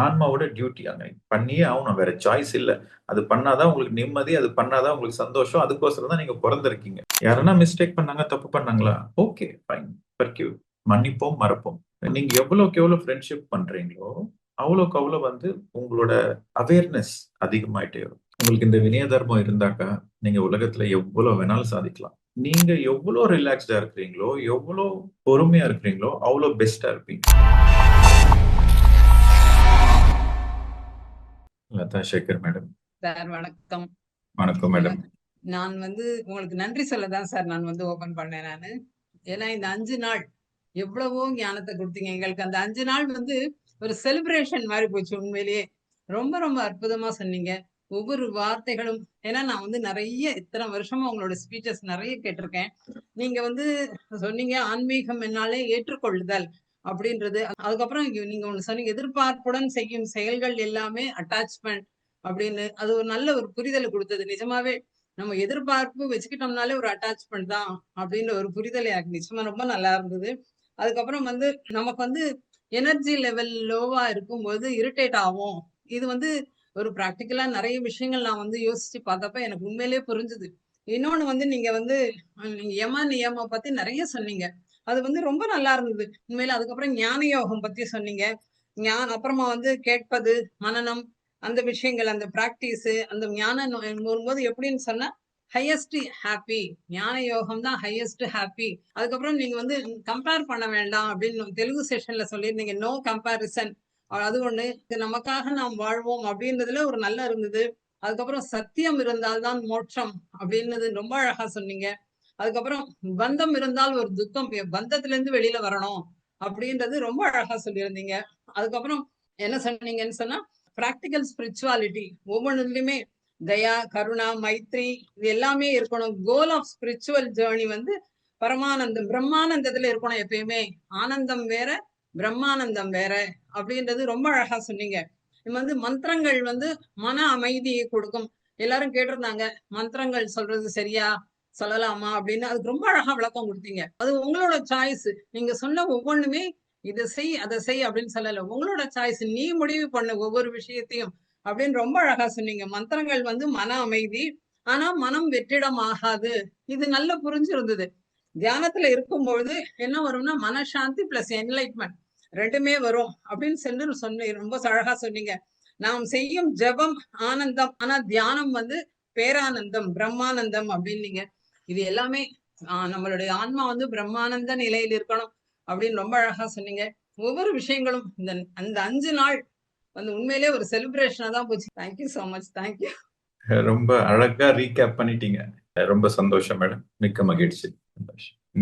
ஆன்மாவோட duty. அங்க பண்ணியே ஆகணும், வேற சாய்ஸ் இல்ல. அது பண்ணாதான் உங்களுக்கு நிம்மதி, அது பண்ணாதான் உங்களுக்கு சந்தோஷம். அதுக்கோசரம் தான் நீங்க பிறந்திருக்கீங்க. யாருன்னா மிஸ்டேக் பண்ணாங்க, தப்பு பண்ணாங்களா, ஓகே ஃபைன், ஃபர்கிவ், மன்னிப்போம், மறப்போம். நீங்க எவ்வளவுக்கு எவ்வளவு ஃப்ரெண்ட்ஷிப் பண்றீங்களோ அவ்வளவுக்கு அவ்வளவு வந்து உங்களோட அவேர்னஸ் அதிகமாயிட்டே வரும். உங்களுக்கு இந்த வினய தர்மம் இருந்தாக்கா நீங்க உலகத்துல எவ்வளவு வேணாலும் சாதிக்கலாம். நீங்க எவ்வளவு ரிலாக்ஸ்டா இருக்கிறீங்களோ, எவ்வளவு பொறுமையா இருக்கிறீங்களோ, அவ்வளவு பெஸ்டா இருப்பீங்க. லதா சேகர் மேடம். சார் வணக்கம். வணக்கம் மேடம். நான் உங்களுக்கு நன்றி சொல்லதான் சார் நான் ஓபன் பண்ணேன் நானு. ஏன்னா இந்த 5 நாள் எவ்வளவோ ஞானத்தை கொடுத்தீங்க எங்களுக்கு. அந்த 5 நாள் ஒரு செலிப்ரேஷன் மாதிரி போச்சு உண்மையிலேயே. ரொம்ப ரொம்ப அற்புதமா சொன்னீங்க ஒவ்வொரு வார்த்தைகளும். ஏன்னா நான் நிறைய இத்தனை வருஷமா உங்களோட ஸ்பீச்சஸ் நிறைய கேட்டிருக்கேன். நீங்க சொன்னீங்க ஆன்மீகம் என்னாலே ஏற்றுக்கொள்ளுதல் அப்படின்றது. அதுக்கப்புறம் நீங்க ஒண்ணு சொன்னீங்க, எதிர்பார்ப்புடன் செய்யும் செயல்கள் எல்லாமே அட்டாச்மெண்ட் அப்படின்னு. அது ஒரு நல்ல ஒரு புரிதலை கொடுத்தது. நிஜமாவே நம்ம எதிர்பார்ப்பு வச்சுக்கிட்டோம்னாலே ஒரு அட்டாச்மெண்ட் தான் அப்படின்ற ஒரு புரிதல் எனக்கு நிச்சயமா ரொம்ப நல்லா இருந்தது. அதுக்கப்புறம் நமக்கு எனர்ஜி லெவல் லோவா இருக்கும்போது இரிட்டேட் ஆகும். இது ஒரு பிராக்டிக்கலா நிறைய விஷயங்கள் நான் யோசிச்சு பார்த்தப்ப எனக்கு உண்மையிலேயே புரிஞ்சுது. இன்னொன்னு நீங்க யம நியம பத்தி நிறைய சொன்னீங்க. அது ரொம்ப நல்லா இருந்தது உண்மையில. அதுக்கப்புறம் ஞான யோகம் பத்தி சொன்னீங்க. அப்புறமா கேட்பது, மனனம், அந்த விஷயங்கள், அந்த பிராக்டிஸ், அந்த ஞானம் வரும்போது எப்படின்னு சொன்னா ஹையஸ்ட் ஹாப்பி. ஞான யோகம் தான் ஹையஸ்ட் ஹாப்பி. அதுக்கப்புறம் நீங்க கம்பேர் பண்ண வேண்டாம் அப்படின்னு தெலுங்கு செஷன்ல சொல்லியிருந்தீங்க. No comparison. அது ஒண்ணு. நமக்காக நாம் வாழ்வோம் அப்படின்றதுல ஒரு நல்லா இருந்தது. அதுக்கப்புறம் சத்தியம் இருந்தால்தான் மோட்சம் அப்படின்றது ரொம்ப அழகா சொன்னீங்க. அதுக்கப்புறம் பந்தம் இருந்தால் ஒரு துக்கம், பந்தத்துல இருந்து வெளியில வரணும் அப்படின்றது ரொம்ப அழகா சொல்லியிருந்தீங்க. அதுக்கப்புறம் என்ன சொன்னீங்கன்னு சொன்னா பிராக்டிக்கல் ஸ்பிரிச்சுவாலிட்டி ஒவ்வொன்றுலயுமே தயா, கருணா, மைத்ரி இது எல்லாமே இருக்கணும். கோல் ஆஃப் ஸ்பிரிச்சுவல் ஜேர்னி பரமானந்தம், பிரம்மானந்தத்துல இருக்கணும் எப்பயுமே. ஆனந்தம் வேற, பிரம்மானந்தம் வேற அப்படின்றது ரொம்ப அழகா சொன்னீங்க. மந்திரங்கள் மன அமைதியை கொடுக்கும். எல்லாரும் கேட்டிருந்தாங்க மந்திரங்கள் சொல்றது சரியா, சொல்லலாமா அப்படின்னு. அதுக்கு ரொம்ப அழகா விளக்கம் கொடுத்தீங்க. அது உங்களோட சாய்ஸ். நீங்க சொன்ன ஒவ்வொன்றுமே இதை செய் அதை செய் அப்படின்னு சொல்லல, உங்களோட சாய்ஸ். நீ முடிவு பண்ணு ஒவ்வொரு விஷயத்தையும் அப்படின்னு ரொம்ப அழகா சொன்னீங்க. மந்திரங்கள் மன அமைதி, ஆனா மனம் வெற்றிடம் ஆகாது. இது நல்ல புரிஞ்சிருந்தது. தியானத்துல இருக்கும்பொழுது என்ன வரும்னா மனசாந்தி பிளஸ் என்லைட்மெண்ட் ரெண்டுமே வரும் அப்படின்னு சொன்ன ரொம்ப அழகா சொன்னீங்க. நாம் செய்யும் ஜபம் ஆனந்தம், ஆனா தியானம் பேரானந்தம், பிரம்மானந்தம் அப்படின்னீங்க. இது எல்லாமே நம்மளுடைய ஆன்மா பிரம்மானந்த நிலையில் இருக்கணும் அப்படின்னு ரொம்ப அழகா சொன்னீங்க. ஒவ்வொரு விஷயங்களும் அந்த 5 நாள் உண்மையிலே ஒரு செலிப்ரேஷனா தான் போச்சு. Thank you so much. தேங்க்யூ. ரொம்ப அழகா ரீகேப் பண்ணிட்டீங்க. ரொம்ப சந்தோஷம் மேடம், மிக்க மகிழ்ச்சி.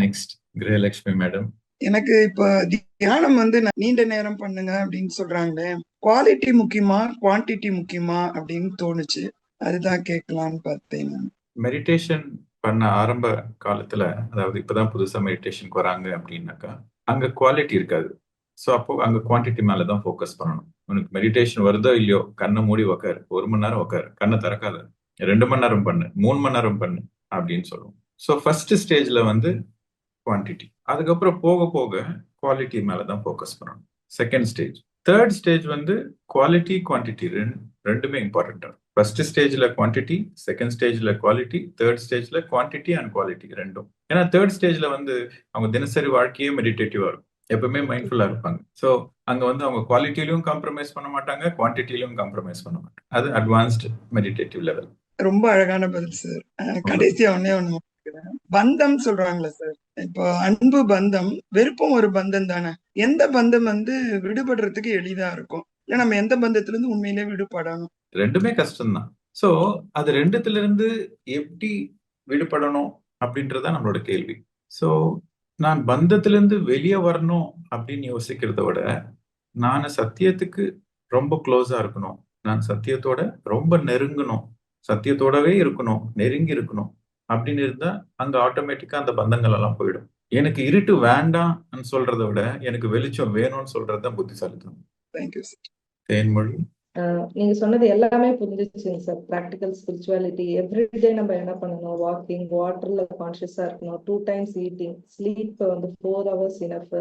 Next Grahalakshmi madam. எனக்கு இப்ப தியானம் நீண்ட நேரம் பண்ணுங்க அப்படின்னு சொல்றாங்களே, குவாலிட்டி முக்கியமா குவான்டிட்டி முக்கியமா அப்படின்னு தோணுச்சு. அதுதான் கேட்கலான்னு பார்த்தேன். மெடிடேஷன் பண்ண ஆரம்ப காலத்துல, அதாவது இப்பதான் புதுசா மெடிடேஷனுக்கு வராங்க அப்படின்னாக்கா அங்க குவாலிட்டி இருக்காது. ஸோ அப்போ அங்க குவான்டிட்டி மேலதான் ஃபோக்கஸ் பண்ணணும். உனக்கு மெடிடேஷன் வருதோ இல்லையோ, கண்ணை மூடி உக்காரு, 1 மணி நேரம் உக்காரு, கண்ணை திறக்காத, 2 மணி நேரம் பண்ணு, 3 மணி நேரம் பண்ணு அப்படின்னு சொல்லுவோம். ஸோ ஃபர்ஸ்ட் ஸ்டேஜ்ல குவான்டிட்டி, அதுக்கப்புறம் போக போக குவாலிட்டி மேலதான் ஃபோக்கஸ் பண்ணணும். Second stage, third stage quality quantity ரெண்டுமே இம்பார்ட்டன்டா. ஃபர்ஸ்ட் ஸ்டேஜ்ல குவான்டிட்டி, செகண்ட் ஸ்டேஜ்ல குவாலிட்டி, தேர்ட் ஸ்டேஜ்ல குவான்டிட்டி அண்ட் குவாலிட்டி ரெண்டும். ஏன்னா தேர்ட் ஸ்டேஜ்ல அவங்க தினசரி வாழ்க்கையே மெடிடேட்டிவா இருக்கும், எப்பவுமே மைண்ட்ஃபுல்லா இருப்பாங்க. ஸோ அங்க அவங்க குவாலிட்டியிலும் காம்ப்ரமைஸ் பண்ண மாட்டாங்க, குவான்டிட்டியிலும் காம்ப்ரமைஸ் பண்ண மாட்டாங்க. அது அட்வான்ஸ்டு மெடிடேட்டிவ் லெவல். ரொம்ப அழகான பதில் சார். கடைசியா ஒண்ணு பந்தம் சொல்றாங்களே சார், இப்போ அன்பு பந்தம், வெறுப்பும் ஒரு பந்தம் தானே. எந்த பந்தம் விடுபடுறதுக்கு எளிதா இருக்கும், இல்ல நம்ம எந்த பந்தத்துல இருந்து உண்மையிலே விடுபடணும்? ரெண்டுமே கஷ்டம்தான். சோ அது ரெண்டுத்துல இருந்து எப்படி விடுபடணும் அப்படின்றதான் நம்மளோட கேள்வி. சோ நான் பந்தத்திலிருந்து வெளியே வரணும் அப்படின்னு யோசிக்கிறத விட, நான் சத்தியத்துக்கு ரொம்ப க்ளோஸா இருக்கணும், நான் சத்தியத்தோட ரொம்ப நெருங்கணும், சத்தியத்தோடவே இருக்கணும், நெருங்கி இருக்கணும் அப்படின்னு இருந்தா அங்க ஆட்டோமேட்டிக்கா அந்த பந்தங்கள் எல்லாம் போயிடும். எனக்கு இருட்டு வேண்டாம்னு சொல்றதை விட எனக்கு வெளிச்சம் வேணும்னு சொல்றதுதான் புத்திசாலித்தனம். Thank you sir. தேன்மொழி. நீங்க சொன்னது எல்லாமே புரிஞ்சிச்சுங்க சார். ப்ராக்டிக்கல் ஸ்பிரிச்சுவாலிட்டி எவ்ரிடே நம்ம என்ன பண்ணணும், வாக்கிங், வாட்டர்ல கான்சியஸா இருக்கணும், 2 times eating, sleep 4 hours enough,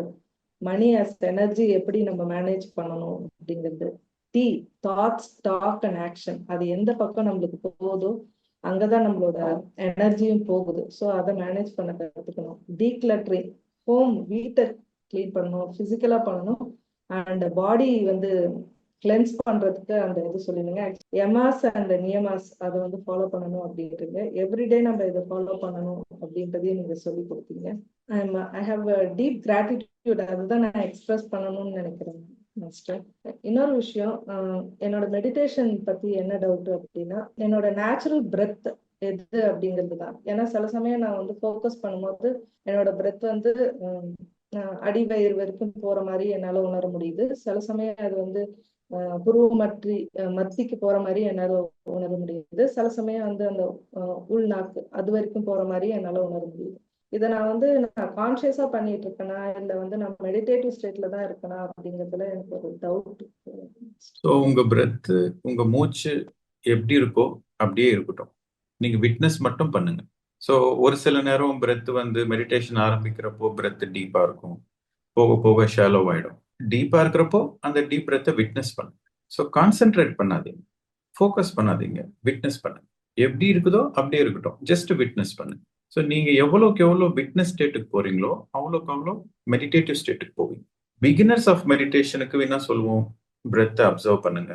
money as energy எப்படி நம்ம மேனேஜ் பண்ணணும் அப்படிங்கிறது, T, thoughts, talk and action. அது எந்த பக்கம் நம்மளுக்கு போகுதோ அங்கதான் நம்மளோட எனர்ஜியும் போகுது. ஸோ அதை மேனேஜ் பண்ண கற்றுக்கணும். டீக்ளட்டரிங், ஹோம், வீட்டை கிளீன் பண்ணணும், பிசிக்கலா பண்ணணும். அண்ட் பாடி வந்து கிளென்ஸ் பண்றதுக்கு அந்த இது சொல்லிடுங்க. எமாஸ் அண்ட் நியமாஸ் அதை வந்து ஃபாலோ பண்ணணும் அப்படின்றீங்க. எவ்ரிடே நம்ம இதை ஃபாலோ பண்ணணும் அப்படின்றதையும் நீங்க சொல்லி கொடுத்தீங்க. ஐ ஹாவ் டீப் கிராட்டிடியூட், அதுதான் நான் எக்ஸ்பிரஸ் பண்ணணும்னு நினைக்கிறேன் மாஸ்டர். இன்னொரு விஷயம், என்னோட மெடிடேஷன் பத்தி என்ன டவுட் அப்படின்னா, என்னோட நேச்சுரல் பிரெத் எது அப்படிங்கிறது தான். ஏன்னா சில சமயம் நான் வந்து ஃபோக்கஸ் பண்ணும்போது என்னோட பிரெத் வந்து அடிவயிறு வரைக்கும் போற மாதிரி என்னால உணர முடியுது. சில சமயம் அது வந்து புருவ மத்திக்கு போற மாதிரி என்னால உணர முடியுது. சில சமயம் வந்து அந்த உள்நாக்கு அது வரைக்கும் போற மாதிரி என்னால உணர முடியுது. இதை நான் வந்து நான் கான்சியஸா பண்ணிட்டு இருக்கேனா இல்ல வந்து நான் மெடிடேட்டிவ் ஸ்டேட்ல தான் இருக்கேனா அப்படிங்கிறதுல எனக்கு ஒரு டவுட். ஸோ உங்க பிரெத், உங்க மூச்சு எப்படி இருக்கோ அப்படியே இருக்கட்டும். நீங்க விட்னஸ் மட்டும் பண்ணுங்க. ஸோ ஒரு சில நேரம் பிரெத் வந்து மெடிடேஷன் ஆரம்பிக்கிறப்போ பிரெத் டீப்பா இருக்கும், போக போக ஷாலோ ஆயிடும். டீப்பா இருக்கிறப்போ அந்த டீப் பிரெத்தை விட்னஸ் பண்ணுங்க. ஸோ கான்சென்ட்ரேட் பண்ணாதீங்க, ஃபோக்கஸ் பண்ணாதீங்க, விட்னஸ் பண்ணுங்க. எப்படி இருக்குதோ அப்படியே இருக்கட்டும், ஜஸ்ட் விட்னஸ் பண்ணுங்க. ஸோ நீங்க எவ்வளோக்கு எவ்வளோ விட்னஸ் ஸ்டேட்டுக்கு போறீங்களோ அவ்வளோக்கு அவ்வளோ மெடிடேட்டிவ் ஸ்டேட்டுக்கு போவீங்க. பிகினர்ஸ் ஆஃப் மெடிடேஷனுக்கு என்ன சொல்லுவோம், பிரெத்தை அப்சர்வ் பண்ணுங்க,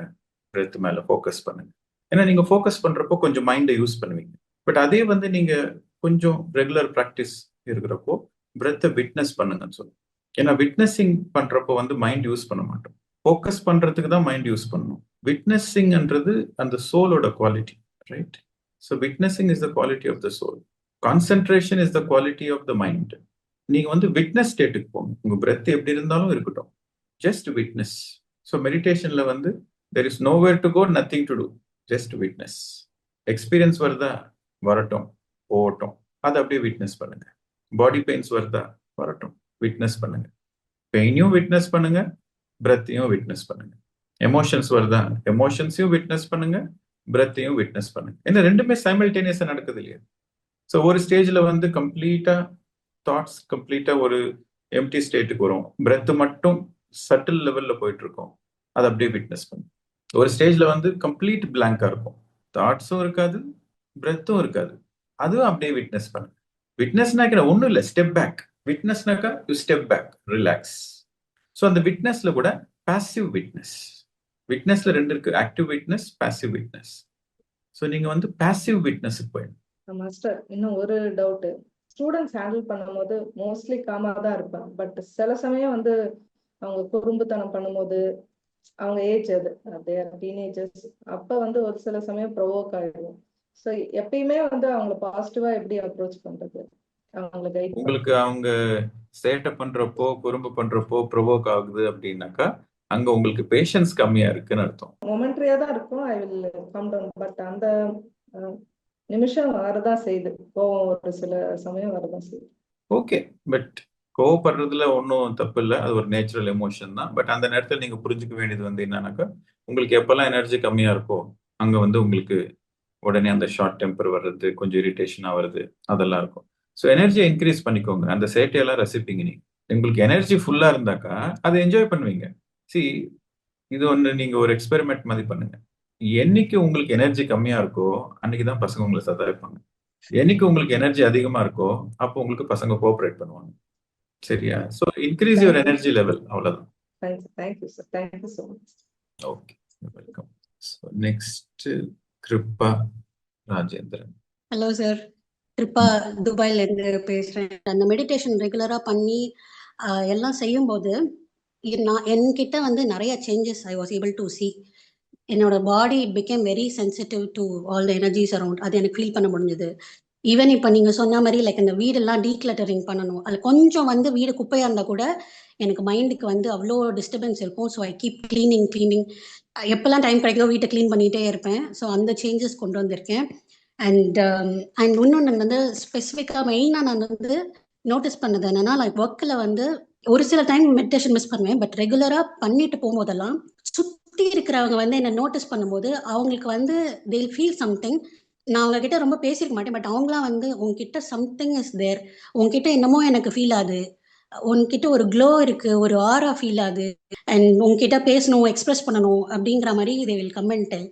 பிரெத் மேல ஃபோக்கஸ் பண்ணுங்க. ஏன்னா நீங்க ஃபோக்கஸ் பண்றப்போ கொஞ்சம் மைண்டை யூஸ் பண்ணுவீங்க. பட் அதே வந்து நீங்க கொஞ்சம் ரெகுலர் ப்ராக்டிஸ் இருக்கிறப்போ பிரெத்தை விட்னஸ் பண்ணுங்கன்னு சொல்லுவோம். ஏன்னா விட்னஸிங் பண்றப்போ வந்து மைண்ட் யூஸ் பண்ண மாட்டோம், ஃபோக்கஸ் பண்றதுக்கு தான் மைண்ட் யூஸ் பண்ணணும். விட்னஸிங்ன்றது அந்த சோலோட quality, right? So witnessing is the quality of the soul, concentration is the quality of the mind. நீங்க வந்து விட்னஸ் ஸ்டேட்டுக்கு போங்க, உங்க பிரெத் எப்படி இருந்தாலும் இருக்கட்டும், ஜஸ்ட் விட்னஸ். ஸோ மெடிடேஷன்ல வந்து there is nowhere to go, nothing to do, just witness. Experience வருதா, வரட்டும், போகட்டும், அதை அப்படியே விட்னஸ் பண்ணுங்க. பாடி பெயின்ஸ் வருதா, வரட்டும், விட்னஸ் பண்ணுங்க. பெயினையும் விட்னஸ் பண்ணுங்க, பிரெத்தையும் விட்னஸ் பண்ணுங்க. எமோஷன்ஸ் வருதா, எமோஷன்ஸையும் விட்னஸ் பண்ணுங்க, பிரெத்தையும் விட்னஸ் பண்ணுங்க. ஏன்னா ரெண்டுமே சைமல்டேனியஸா நடக்குது இல்லையா? ஸோ ஒரு ஸ்டேஜ்ல வந்து கம்ப்ளீட்டா தாட்ஸ் கம்ப்ளீட்டா ஒரு எம்டி ஸ்டேட்டுக்கு வரும், பிரெத் மட்டும் சட்டில் லெவல்ல போயிட்டு இருக்கும், அதை அப்படியே விட்னஸ் பண்ணுங்க. ஒரு ஸ்டேஜ்ல வந்து கம்ப்ளீட் பிளாங்கா இருக்கும், தாட்ஸும் இருக்காது, பிரெத்தும் இருக்காது, அதுவும் அப்படியே விட்னஸ் பண்ணுங்க. விட்னஸ்னாக்க ஒன்றும் இல்லை, ஸ்டெப் பேக். விட்னஸ்னாக்கா you step back, relax. So அந்த விட்னஸ்ல கூட பாசிவ் விட்னஸ், விட்னஸ்ல ரெண்டு இருக்கு, active witness, passive witness. So நீங்க வந்து பாசிவ் விட்னஸுக்கு போயிடும். மாஸ்டர், இன்னும் ஒரு டவுட். ஸ்டூடெண்ட்ஸ் ஹேண்டில் பண்ணும்போது மோஸ்ட்லி காமா தான் இருப்பாங்க. பட் சில சமயம் வந்து அவங்க குறும்புத்தனம் பண்ணும்போது, அவங்க ஏஜ் அது டீனேஜர்ஸ், அப்ப வந்து ஒரு சில சமயம் ப்ரொவோக் ஆயிடும். ஸோ எப்பயுமே வந்து அவங்கள பாசிட்டிவா எப்படி அப்ரோச் பண்றது, அவங்களை கைட் பண்ண? உங்களுக்கு அவங்க சேட்டை பண்றப்போ குறும்பு பண்றப்போ ப்ரொவோக் ஆகுது அப்படின்னாக்கா அங்க உங்களுக்கு பேஷன்ஸ் கம்மியா இருக்குன்னு அர்த்தம். மொமெண்ட்ரியா தான் இருக்கும், I will come down. But அந்த நிமிஷம் வரதான் செய்யுது, கோவம் ஒரு சில சமயம் வரதான் செய்யுது. ஓகே, பட் கோவப்படுறதுல ஒன்றும் தப்பு இல்லை, அது ஒரு நேச்சுரல் எமோஷன் தான். பட் அந்த நேரத்தில் நீங்க புரிஞ்சுக்க வேண்டியது வந்து என்னன்னாக்கா, உங்களுக்கு எப்பெல்லாம் எனர்ஜி கம்மியா இருக்கோ அங்க வந்து உங்களுக்கு உடனே அந்த ஷார்ட் டெம்பர் வர்றது, கொஞ்சம் இரிட்டேஷனா வருது, அதெல்லாம் இருக்கும். ஸோ எனர்ஜியை இன்க்ரீஸ் பண்ணிக்கோங்க, அந்த சேட்டையெல்லாம் ரசிப்பீங்க நீங்க. உங்களுக்கு எனர்ஜி ஃபுல்லா இருந்தாக்கா அதை என்ஜாய் பண்ணுவீங்க. சி, இது ஒன்று நீங்க ஒரு எக்ஸ்பெரிமெண்ட் மாதிரி பண்ணுங்க. என்னைக்கு உங்களுக்கு எனர்ஜி கம்மியா இருக்கோ அன்னைக்கு தான் பசங்க உங்களை சதாய்ப்பாங்க. என்னைக்கு உங்களுக்கு எனர்ஜி அதிகமா இருக்கோ அப்போ உங்களுக்கு பசங்க கோஆபரேட் பண்ணுவாங்க. சரியா? So increase your energy level, அவ்வளவுதான். Thank you sir, thank you so much. Okay, welcome. So next Kiruppa Rajendran. Hello sir, Kiruppa துபாயில இருந்து பேசுறேன். அந்த மெடிடேஷன் ரெகுலரா பண்ணி எல்லாம் செய்யும்போது நான் என்கிட்ட வந்து நிறைய changes I was able to see. என்னோட body became very sensitive to all the energies around. அது எனக்கு ஃபீல் பண்ண முடிஞ்சது. ஈவன் இப்போ நீங்கள் சொன்ன மாதிரி லைக் அந்த வீடெல்லாம் டீக்ளட்டரிங் பண்ணணும், அதில் கொஞ்சம் வந்து வீடு குப்பையாக இருந்தால் கூட எனக்கு மைண்டுக்கு வந்து அவ்வளோ டிஸ்டர்பன்ஸ் இருக்கும். ஸோ ஐ கீப் கிளீனிங் எப்போல்லாம் டைம் கிடைக்குதோ வீட்டை க்ளீன் பண்ணிகிட்டே இருப்பேன். ஸோ அந்த சேஞ்சஸ் கொண்டு வந்திருக்கேன். அண்ட் இன்னொன்று வந்து ஸ்பெசிஃபிக்காக மெயினாக நான் வந்து நோட்டீஸ் பண்ணது என்னன்னா, லைக் ஒர்க்கில் வந்து ஒரு சில டைம் மெடிடேஷன் மிஸ் பண்ணுவேன். பட் ரெகுலராக பண்ணிட்டு போகும்போதெல்லாம் சுற்றி இருக்கிறவங்க வந்து என்னை நோட்டீஸ் பண்ணும்போது அவங்களுக்கு வந்து தே ஃபீல் சம்திங். நான் அவங்க கிட்ட ரொம்ப பேசியிருக்க மாட்டேன், பட் அவங்களாம் வந்து உங்ககிட்ட சம்திங் இஸ் தேர், உங்ககிட்ட என்னமோ எனக்கு ஃபீல் ஆகுது, உன்கிட்ட ஒரு க்ளோ இருக்கு, ஒரு ஆரா ஃபீல் ஆகுது, அண்ட் உன்கிட்ட பேசணும், எக்ஸ்பிரஸ் பண்ணணும் அப்படிங்கிற மாதிரி they will come and tell.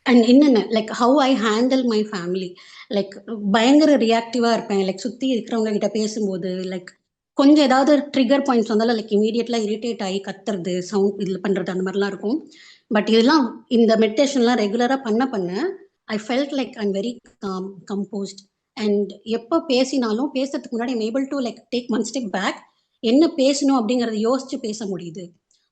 And இன்னொன்று like how I handle my family, like பயங்கர ரியாக்டிவாக இருப்பேன். லைக் சுற்றி இருக்கிறவங்க கிட்ட பேசும்போது லைக் கொஞ்சம் ஏதாவது ட்ரிகர் பாயிண்ட்ஸ் வந்தாலும் லைக் இமீடியட்லாம் இரிட்டேட் ஆகி கத்துறது, சவுண்ட் இதில் பண்ணுறது, அந்த மாதிரிலாம் இருக்கும். பட் இதெல்லாம் இந்த மெடிடேஷன்லாம் ரெகுலராக பண்ண I felt like I'm very calm, composed. And எப்போ பேசினாலும் பேசுறதுக்கு முன்னாடி I'm able to like take one step back, என்ன பேசணும் அப்படிங்கறத யோசிச்சு பேச முடியுது.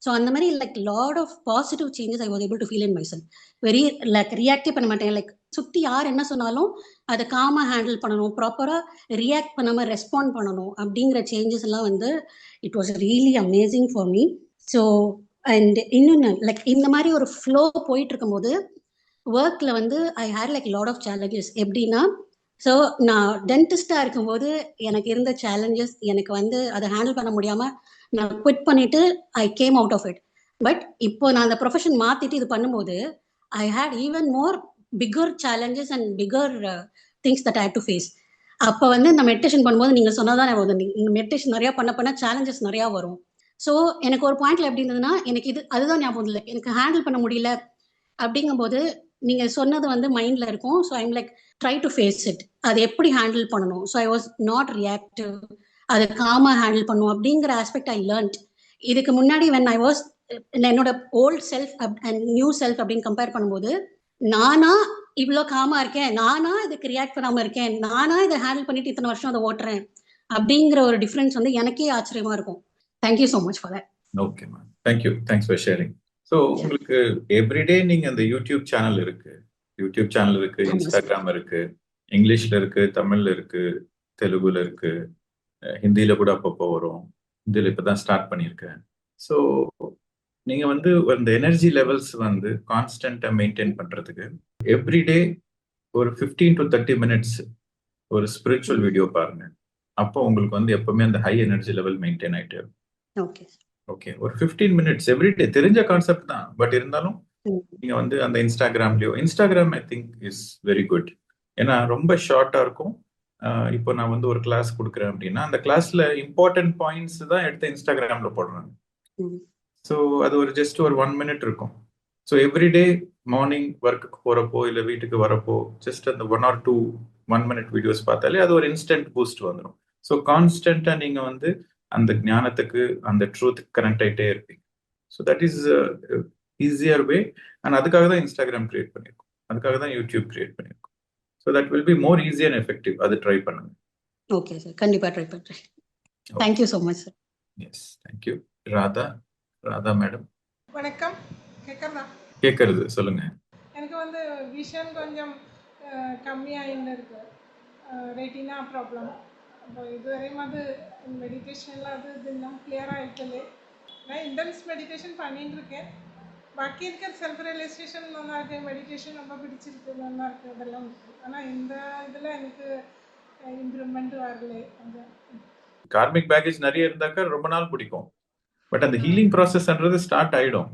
ஸோ அந்த மாதிரி like lot of positive changes I was able to feel in myself. Very like ரியாக்டே பண்ண மாட்டேன். லைக் சுற்றி யார் என்ன சொன்னாலும் அதை காமா ஹேண்டில் பண்ணணும், ப்ராப்பராக ரியாக்ட் பண்ணாமல் ரெஸ்பாண்ட் பண்ணணும் அப்படிங்கிற சேஞ்சஸ் எல்லாம் வந்து it was really amazing for me. So and இன்னொன்று லைக் இந்த மாதிரி ஒரு ஃப்ளோ போயிட்டு இருக்கும்போது ஒர்க்கில் வந்து I had like lot of challenges. எப்படின்னா, ஸோ நான் டென்டிஸ்டாக இருக்கும்போது எனக்கு இருந்த சேலஞ்சஸ், எனக்கு வந்து அதை ஹேண்டில் பண்ண முடியாமல் நான் குவிட் பண்ணிட்டு I came out of it. But இப்போ நான் அந்த ப்ரொஃபஷன் மாற்றிட்டு இது பண்ணும்போது I had even more bigger challenges and bigger things that I had to face. அப்போ வந்து இந்த மெடிடேஷன் பண்ணும்போது நீங்கள் சொன்னதான் இந்த மெடிடேஷன் நிறையா பண்ண சேலஞ்சஸ் நிறையா வரும். ஸோ எனக்கு ஒரு பாயிண்ட்ல எப்படி இருந்ததுன்னா, எனக்கு இது அதுதான் ஞாபகம் இல்லை, எனக்கு ஹேண்டில் பண்ண முடியல அப்படிங்கும்போது நீங்கள் சொன்னது வந்து மைண்டில் இருக்கும். So I'm like try to face it, அதை எப்படி ஹேண்டில் பண்ணணும். So I was not reactive, அதை காமா ஹேண்டில் பண்ணும் அப்படிங்கிற ஆஸ்பெக்ட் ஐ லேர்ன்ட். இதுக்கு முன்னாடி வென் ஐ வாஸ் என்னோட old self and new self அப்படின்னு கம்பேர் பண்ணும்போது, நானா இவ்வளோ காமா இருக்கேன், நானா இதுக்கு ரியாக்ட் பண்ணாமல் இருக்கேன், நானா இதை ஹேண்டில் பண்ணிட்டு இத்தனை வருஷம் அதை ஓட்டுறேன் அப்படிங்கிற ஒரு டிஃப்ரென்ஸ் வந்து எனக்கே ஆச்சரியமா இருக்கும். Thank you so much for that. Okay ma'am, thank you, thanks for sharing. So உங்களுக்கு எவ்ரிடே நீங்க அந்த யூடியூப் சேனல் இருக்கு, இன்ஸ்டாகிராம் இருக்கு, இங்கிலீஷ்ல இருக்கு, தமிழ்ல இருக்கு, தெலுங்குல இருக்கு, ஹிந்தியில கூட அப்பப்போ வரும். ஹிந்தியில இப்பதான் ஸ்டார்ட் பண்ணியிருக்கேன். ஸோ நீங்க வந்து அந்த எனர்ஜி லெவல்ஸ் வந்து கான்ஸ்டன்டா மெயின்டைன் பண்றதுக்கு எவ்ரிடே ஒரு 15 to 30 minutes ஒரு ஸ்பிரிச்சுவல் வீடியோ பாருங்க. அப்போ உங்களுக்கு வந்து எப்பவுமே அந்த ஹை எனர்ஜி லெவல் மெயின்டைன் ஆயிட்டே இருக்கும். ஓகே ஓகே, ஒரு 15 minutes எவ்ரிடே. தெரிஞ்ச கான்செப்ட் தான், பட் இருந்தாலும் நீங்க வந்து அந்த Instagram I think is very good. ஏன்னா ரொம்ப ஷார்ட்டா இருக்கும். இப்போ நான் வந்து ஒரு கிளாஸ் கொடுக்குறேன் அப்படின்னா அந்த கிளாஸ்ல இம்பார்ட்டன்ட் பாயிண்ட்ஸ் தான் எடுத்து இன்ஸ்டாகிராம்ல போடுறாங்க. ஸோ அது ஒரு ஜஸ்ட் ஒரு 1 minute இருக்கும். ஸோ எவ்ரிடே மார்னிங் ஒர்க்குக்கு போறப்போ இல்லை வீட்டுக்கு வரப்போ ஜஸ்ட் அந்த 1 or 2 1-minute வீடியோஸ் பார்த்தாலே அது ஒரு இன்ஸ்டன்ட் பூஸ்ட் வந்துடும். ஸோ கான்ஸ்டன்டா நீங்க வந்து அந்த ஞானத்துக்கு, அந்த ட்ரூத்துக்கு கனெக்ட் ஆகிட்டே இருப்பீங்க. So that is easier way. And அதுக்காக தான் இன்ஸ்டாகிராம் கிரியேட் பண்ணியிருக்கோம், அதுக்காக தான் யூடியூப் கிரியேட் பண்ணியிருக்கோம். So that will be more easy and effective. அது ட்ரை பண்ணுங்க. ஓகே சார், கண்டிப்பாக ட்ரை பண்ணுறேன். Thank you so much sir. Yes, thank you. Radha madam. வணக்கம். கேட்கறது சொல்லுங்க. எனக்கு வந்து விஷன் கொஞ்சம் கம்மியாக இருக்கு, ரெட்டினா ப்ராப்ளம். அப்போ இதுவரையும் அது மெடிடேஷனில் அது இன்னும் கிளியராக இருக்கல. நான் இன்டென்ஸ் மெடிடேஷன் பண்ணிட்டு இருக்கேன். பாக்கி இருக்கிற செல்ஃப் ரியலைசேஷன் நல்லா இருக்கு, மெடிடேஷன் ரொம்ப பிடிச்சிருக்கு, நல்லா இருக்குது, அதெல்லாம் இருக்குது. ஆனால் இந்த இதில் எனக்கு இம்ப்ரூவ்மெண்ட் வரல. அந்த கார்மிக் பேக்கேஜ் நிறைய இருந்தாக்கா ரொம்ப நாள் பிடிக்கும். பட் அந்த ஹீலிங் ப்ராசஸ்ன்றது ஸ்டார்ட் ஆயிடும்.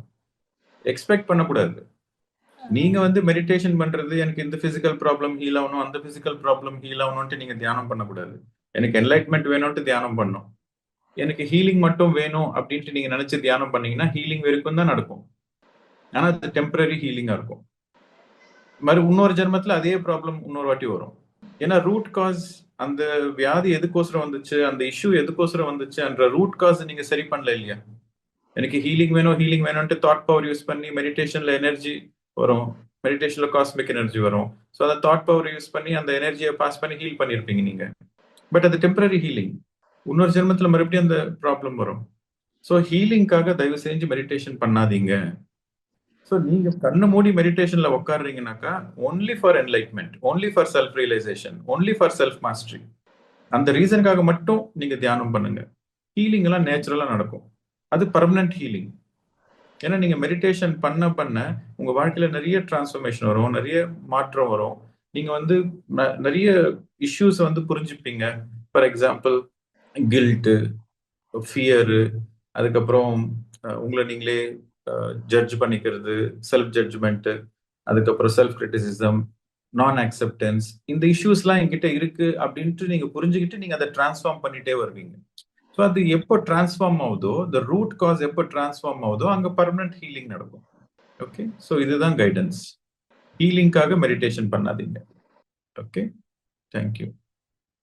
எக்ஸ்பெக்ட் பண்ணக்கூடாது. நீங்க வந்து மெடிடேஷன் பண்றது எனக்கு இந்த பிசிக்கல் ப்ராப்ளம் ஹீல் ஆகணும், அந்த பிசிக்கல் ப்ராப்ளம் ஹீல் ஆகணும்ட்டு நீங்க தியானம் பண்ணக்கூடாது. எனக்கு என்லைட்மெண்ட் வேணும்ட்டு தியானம் பண்ணணும். எனக்கு ஹீலிங் மட்டும் வேணும் அப்படின்ட்டு நீங்க நினைச்சு தியானம் பண்ணீங்கன்னா ஹீலிங் வரைக்கும் தான் நடக்கும். ஆனா அது டெம்பரரி ஹீலிங்கா இருக்கும். இன்னொரு ஜென்மத்துல அதே ப்ராப்ளம் இன்னொரு வாட்டி வரும். ஏன்னா ரூட் காஸ், அந்த வியாதி எதுக்கோசரம் வந்துச்சு, அந்த இஷ்யூ எதுக்கோசரம் வந்துச்சு என்ற ரூட் காஸ் நீங்க சரி பண்ணல இல்லையா. எனக்கு ஹீலிங் வேணும்ட்டு தாட் பவர் யூஸ் பண்ணி மெடிடேஷன்ல எனர்ஜி வரும், மெடிடேஷன்ல காஸ்மிக் எனர்ஜி வரும். ஸோ அந்த தாட் பவர் யூஸ் பண்ணி அந்த எனர்ஜியை பாஸ் பண்ணி ஹீல் பண்ணியிருப்பீங்க நீங்க. பட் அது டெம்பரரி ஹீலிங். இன்னொரு ஜென்மத்துல மறுபடியும் அந்த ப்ராப்ளம் வரும். ஸோ ஹீலிங்காக தயவு செஞ்சு மெடிடேஷன் பண்ணாதீங்க. ஸோ நீங்க கண்ணு மூடி மெடிடேஷன்ல உட்காடுறீங்கன்னாக்கா only for enlightenment, only for self realization, only for self mastery, அந்த ரீசனுக்காக மட்டும் நீங்க தியானம் பண்ணுங்க. ஹீலிங் எல்லாம் நேச்சுரலா நடக்கும். அது பர்மனன்ட் ஹீலிங். ஏன்னா நீங்க மெடிடேஷன் பண்ண உங்க வாழ்க்கையில நிறைய டிரான்ஸ்ஃபர்மேஷன் வரும், நிறைய மாற்றம் வரும். நீங்க வந்து நிறைய இஷ்யூஸ் வந்து புரிஞ்சுப்பீங்க. ஃபார் எக்ஸாம்பிள் கில்ட்டு, ஃபியரு, அதுக்கப்புறம் உங்களை நீங்களே ஜட்ஜ் பண்ணிக்கிறது, செல்ஃப் ஜட்ஜ்மெண்ட், அதுக்கப்புறம் செல்ஃப் கிரிட்டிசிசம், நான் அக்செப்டன்ஸ், இந்த இஷ்யூஸ்லாம் என்கிட்ட இருக்கு அப்படின்ட்டு நீங்க புரிஞ்சுக்கிட்டு நீங்க அதை டிரான்ஸ்ஃபார்ம் பண்ணிட்டே வருவீங்க. ஸோ அது எப்போ டிரான்ஸ்ஃபார்ம் ஆகுதோ, த ரூட் காஸ் எப்போ டிரான்ஸ்ஃபார்ம் ஆகுதோ அங்க பர்மனன்ட் ஹீலிங் நடக்கும். ஓகே, ஸோ இதுதான் கைடன்ஸ். ஹீலிங்காக மெடிடேஷன் பண்ணாதீங்க. Okay, thank you.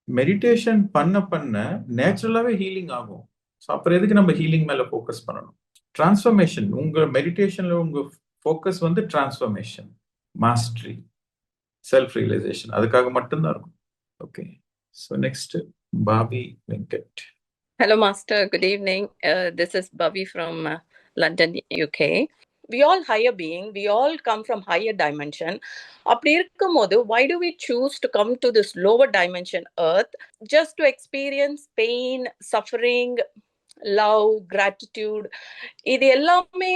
மெடிடேஷன் பண்ண நேச்சுரலாவே ஹீலிங் ஆகும். ஸோ அப்புறம் எதுக்கு நம்ம ஹீலிங் மேல ஃபோக்கஸ் பண்ணணும்? டிரான்ஸ்ஃபர்மேஷன், உங்க மெடிடேஷன்ல உங்க ஃபோக்கஸ் வந்து டிரான்ஸ்ஃபர்மேஷன், மாஸ்டரி, செல்ஃப் ரியலைசேஷன், அதுக்காக மட்டும்தான் இருக்கும். Okay, so next Bobby Venkat. Hello, Master. Good evening. This is Bhavi from London, UK. We all higher being. We all come from higher dimension. அப்படி இருக்கும்போது, why do we choose to come to this lower dimension earth just to experience pain, suffering, love, gratitude? இது எல்லாமே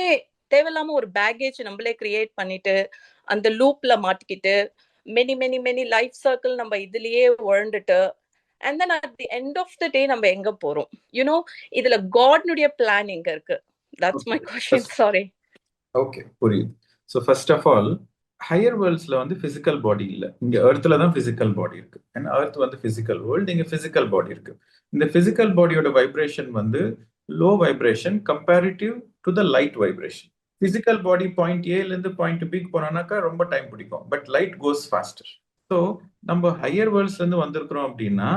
தேவையில்லாம ஒரு baggage நம்மளே create பண்ணிட்டு அந்த லூப்ல மாட்டிக்கிட்டு மெனி லைஃப் சர்க்கிள் நம்ம இதுலயே உழண்டுட்டு and then at the end of the day நம்ம எங்க போறோம்? இதுல காட்னுடைய பிளான் எங்க இருக்கு? That's my question. Sorry. Okay, புரியுது. So first of all, higher வேர்ல்ட்ஸ்ல வந்து பிசிக்கல் பாடி இல்லை. இங்க எர்த்ல தான் பிசிக்கல் பாடி இருக்கு. ஏன்னா எர்த் வந்து பிசிக்கல் வேர்ல்டு, இங்க பிசிக்கல் பாடி இருக்கு. இந்த பிசிக்கல் பாடியோட வைப்ரேஷன் வந்து low vibration comparative to the light vibration. Physical body point ஏல இருந்து பாயிண்ட் பிக்கு போனோம்னாக்கா ரொம்ப டைம் பிடிக்கும், but light goes faster. So நம்ம ஹையர் வேர்ல்ட்ஸ்ல இருந்து வந்திருக்கிறோம் அப்படின்னா